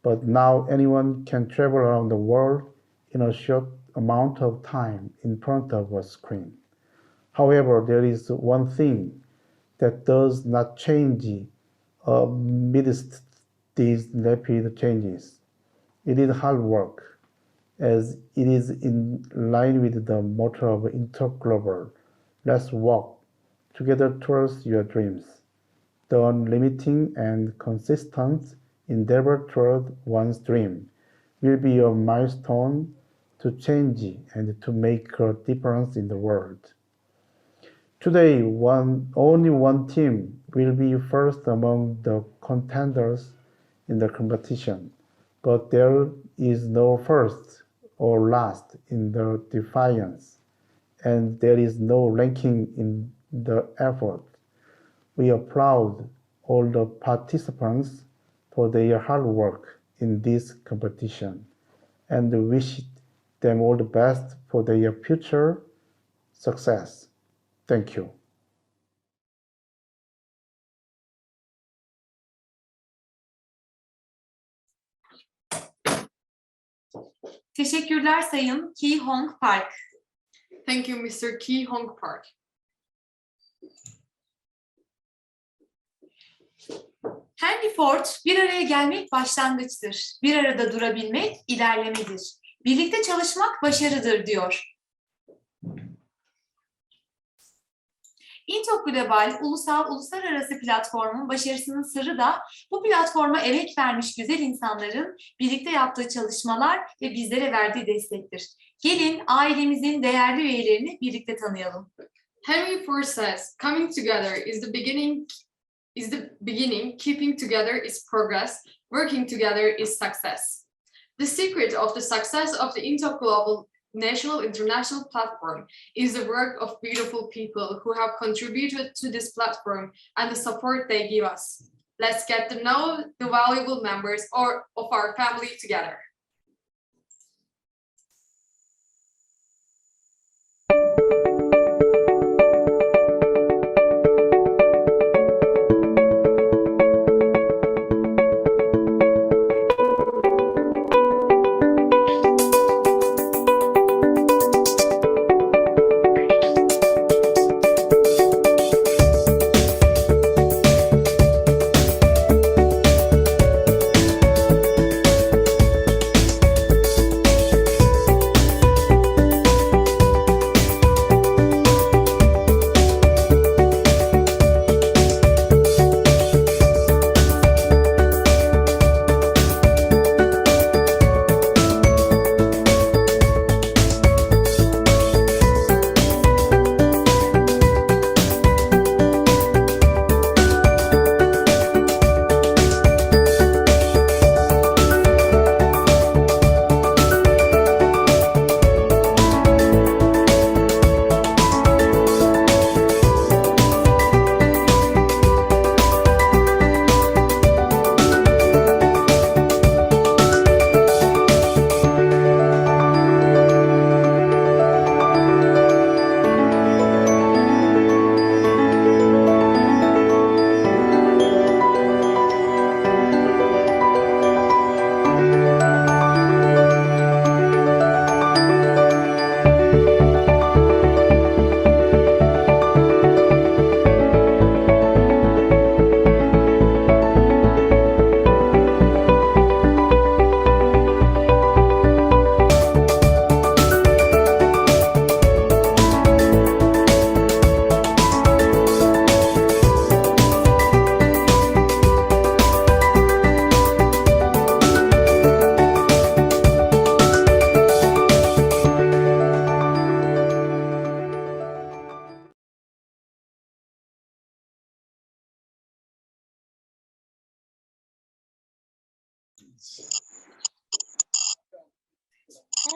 but now anyone can travel around the world in a short amount of time in front of a screen. However, there is one thing that does not change amidst these rapid changes. It is hard work, as it is in line with the motto of INTOC Global. Let's walk together towards your dreams. The unlimiting and consistent endeavor toward one's dream will be a milestone to change and to make a difference in the world. Today, only one team will be first among the contenders in the competition, but there is no first or last in the defiance, and there is no ranking in the effort. We applaud all the participants for their hard work in this competition and wish them all the best for their future success. Thank you. Teşekkürler Sayın Ki Hong Park. Thank you, Mr. Ki Hong Park. Henry Ford, bir araya gelmek başlangıçtır. Bir arada durabilmek ilerlemedir. Birlikte çalışmak başarıdır diyor. INTOC Global, uluslararası platformun başarısının sırrı da bu platforma emek vermiş güzel insanların birlikte yaptığı çalışmalar ve bizlere verdiği destektir. Gelin ailemizin değerli üyelerini birlikte tanıyalım. Henry Ford says, coming together is the beginning, keeping together is progress, working together is success. The secret of the success of the INTOC Global National International Platform is the work of beautiful people who have contributed to this platform and the support they give us. Let's get to know the valuable members of our family together.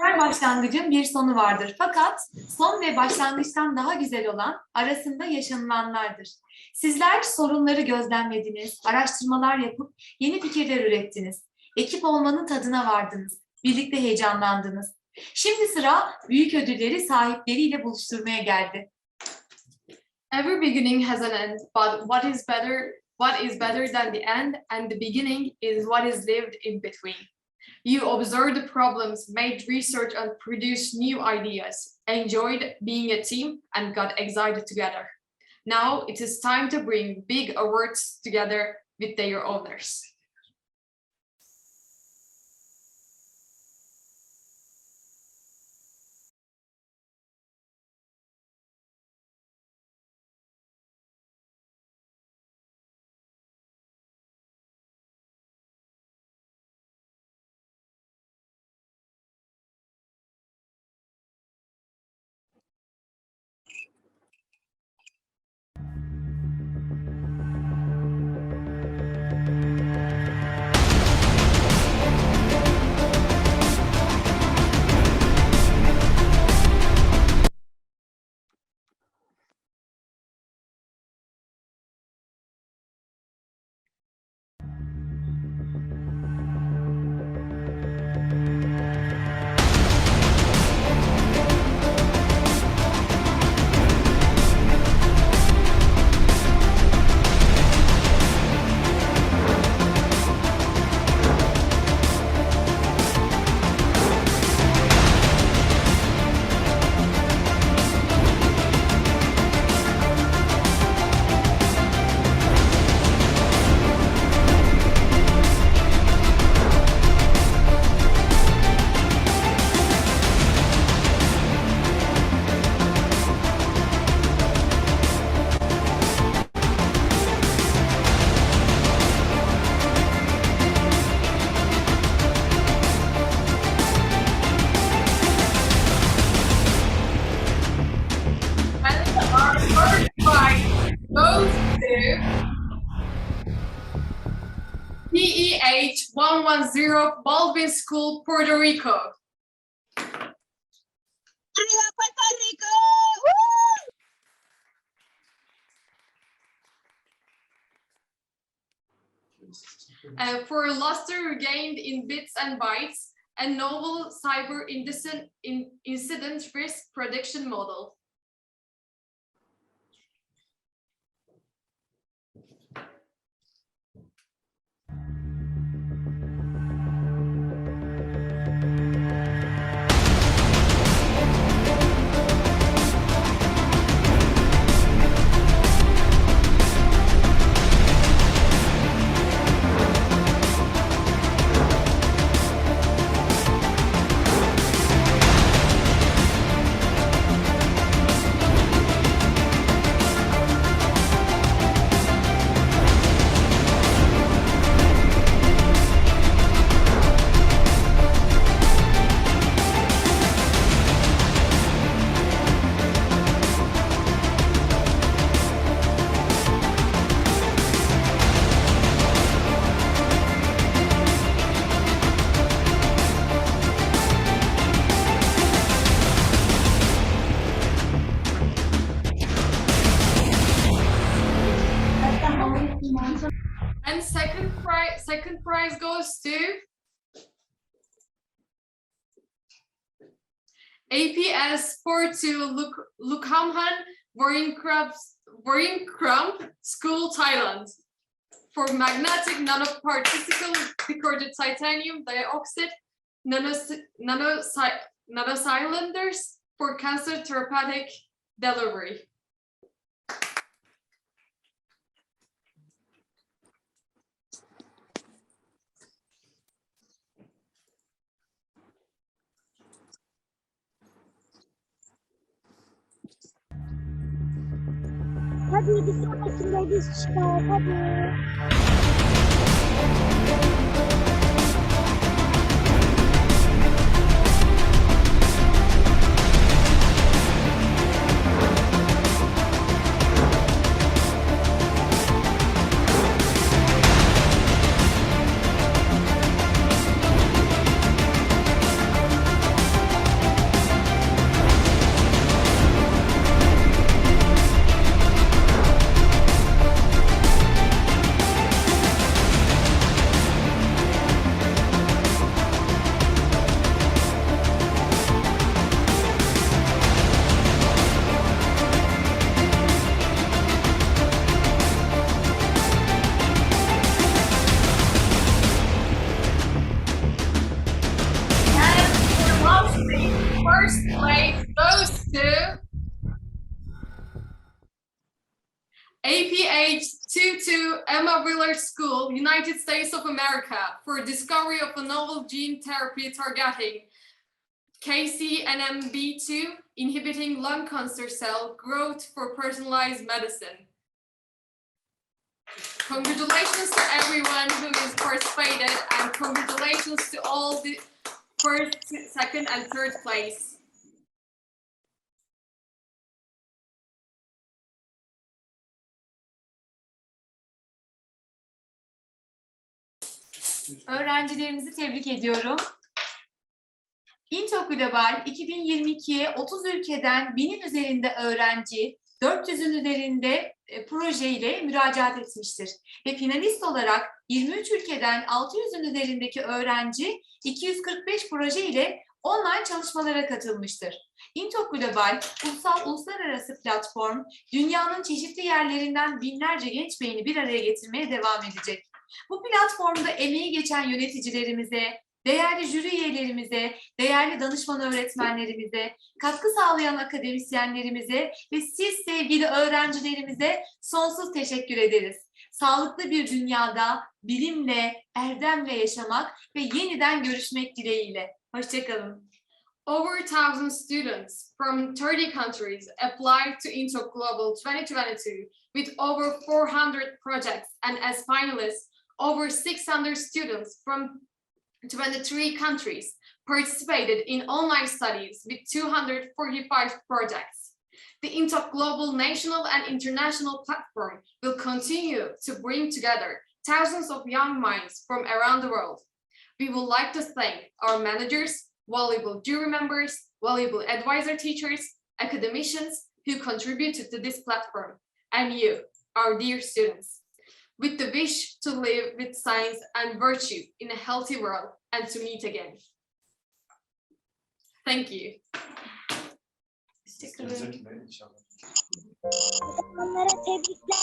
Her başlangıcın bir sonu vardır. Fakat son ve başlangıçtan daha güzel olan arasında yaşanılanlardır. Sizler sorunları gözlemlediniz, araştırmalar yapıp yeni fikirler ürettiniz. Ekip olmanın tadına vardınız. Birlikte heyecanlandınız. Şimdi sıra büyük ödülleri sahipleriyle buluşturmaya geldi. Every beginning has an end, but what is better than the end and the beginning is what is lived in between. You observed the problems, made research and produced new ideas, enjoyed being a team and got excited together. Now it is time to bring big awards together with their owners. PEH 110 Baldwin School, Puerto Rico. ¡Arriba Puerto Rico! For luster regained in bits and bytes, a novel cyber incident risk prediction model. And second prize goes to APS 42 Lukhamhan Waringkrump School, Thailand, for magnetic nanoparticle recorded titanium dioxide nanocylinders for cancer therapeutic delivery. Hadi bir sonrakinde biz çıkar. Hadi. First place goes to APH22 Emma Willard School, United States of America, for discovery of a novel gene therapy targeting KCNMB2, inhibiting lung cancer cell growth for personalized medicine. Congratulations to everyone who is participated, and congratulations to all the first, second, and third place. Öğrencilerimizi tebrik ediyorum. INTOC Global 2022'ye 30 ülkeden 1000'in üzerinde öğrenci, 400'ün üzerinde projeyle müracaat etmiştir. Ve finalist olarak 23 ülkeden 600'ün üzerindeki öğrenci 245 proje ile online çalışmalara katılmıştır. INTOC Global, uluslararası platform, dünyanın çeşitli yerlerinden binlerce genç beyni bir araya getirmeye devam edecek. Bu platformda emeği geçen yöneticilerimize, değerli jüri üyelerimize, değerli danışman öğretmenlerimize, katkı sağlayan akademisyenlerimize ve siz sevgili öğrencilerimize sonsuz teşekkür ederiz. Sağlıklı bir dünyada bilimle, erdemle yaşamak ve yeniden görüşmek dileğiyle. Hoşçakalın. Over 1,000 students from 30 countries applied to INTOC Global 2022 with over 400 projects, and as finalists, over 600 students from 23 countries participated in online studies with 245 projects. The INTOC Global National and International Platform will continue to bring together thousands of young minds from around the world. We would like to thank our managers, valuable jury members, valuable advisor teachers, academicians who contributed to this platform, and you, our dear students, with the wish to live with science and virtue in a healthy world and to meet again. Thank you. Onlara tebrikler.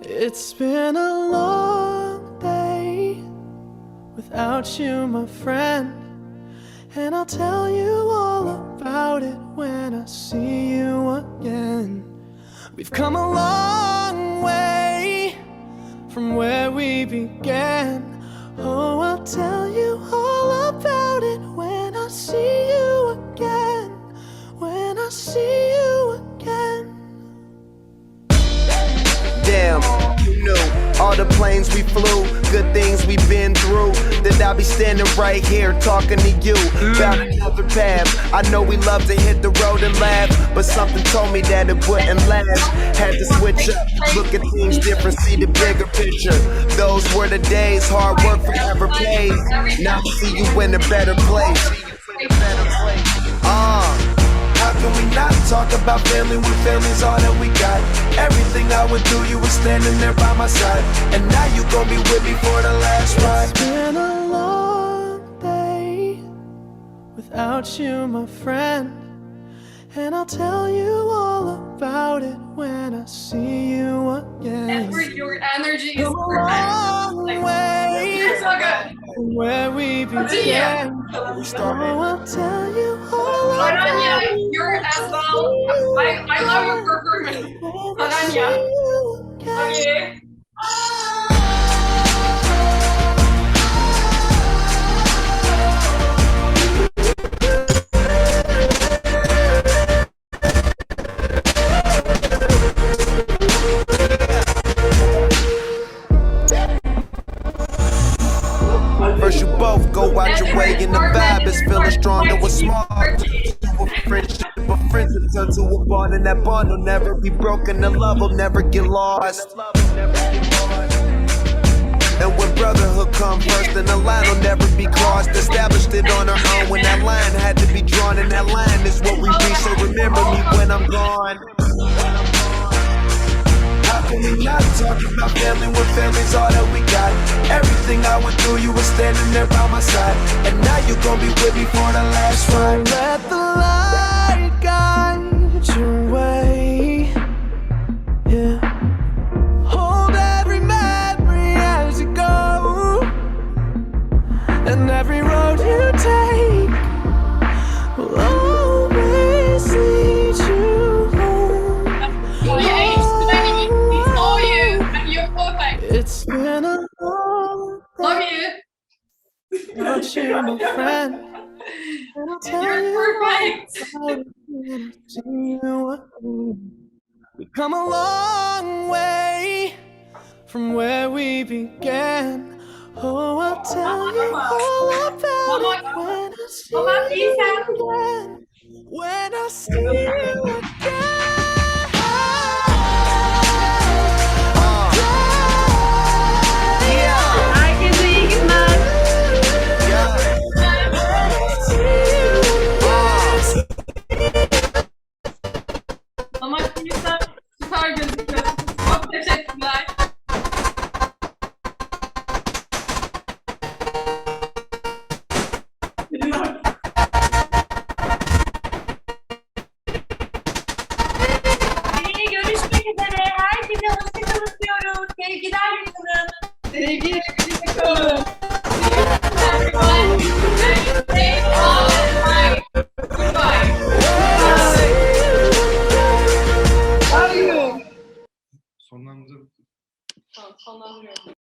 It's been a long day without you, my friend, and I'll tell you all about it when I see you again. We've come a long way from where we began. Oh, I'll tell you all about it when I see you again. When I see you again. Damn, you knew all the planes we flew, good things we've been through, that I'll be standing right here talking to you about another path. I know we love to hit the road and laugh, but something told me that it wouldn't last. Had to switch up, look at things different, see the bigger picture. Those were the days, hard work forever pays. Now I see you in a better place. How can we not talk about family when family's all that we got? Everything I would do, you were standing there by my side, and now you gon' be with me for the last ride. It's been a long day without you, my friend, and I'll tell you all about it when I see you again. Edward, your energy is a long way from where we began. Oh, I'll tell you all about it. You're as well. I love your performance. Aranya. Okay. First you both go out your way and the vibe is feeling stronger with small. Friendship, but friendship turn to a bond, and that bond will never be broken. The love will never get lost. And when brotherhood come first, then the line will never be crossed. Established it on our own when that line had to be drawn, and that line is what we reach. So remember me when I'm gone. How can we not talk about family when family's all that we got? Everything I went through, you were standing there by my side, and now you gon' be with me for the last ride. Let the light guide your way. Yeah. Hold It's been a long Love day you. without you, my friend. And I'll tell You're you perfect. all about it when I see you again. We've come a long way from where we began. Oh, I'll tell you all about it when I see you again. When I see you again. Herkese iyi günler. Ama kimse süper gözüküyor. Çok teşekkürler. Görüşmek üzere. Herkese hoşçakalın diyoruz. Sevgilerle kalın. Sevgiyle birlikte kalın. Stay on and goodbye. Sonlandıralım. Tamam, sonlandırıyorum.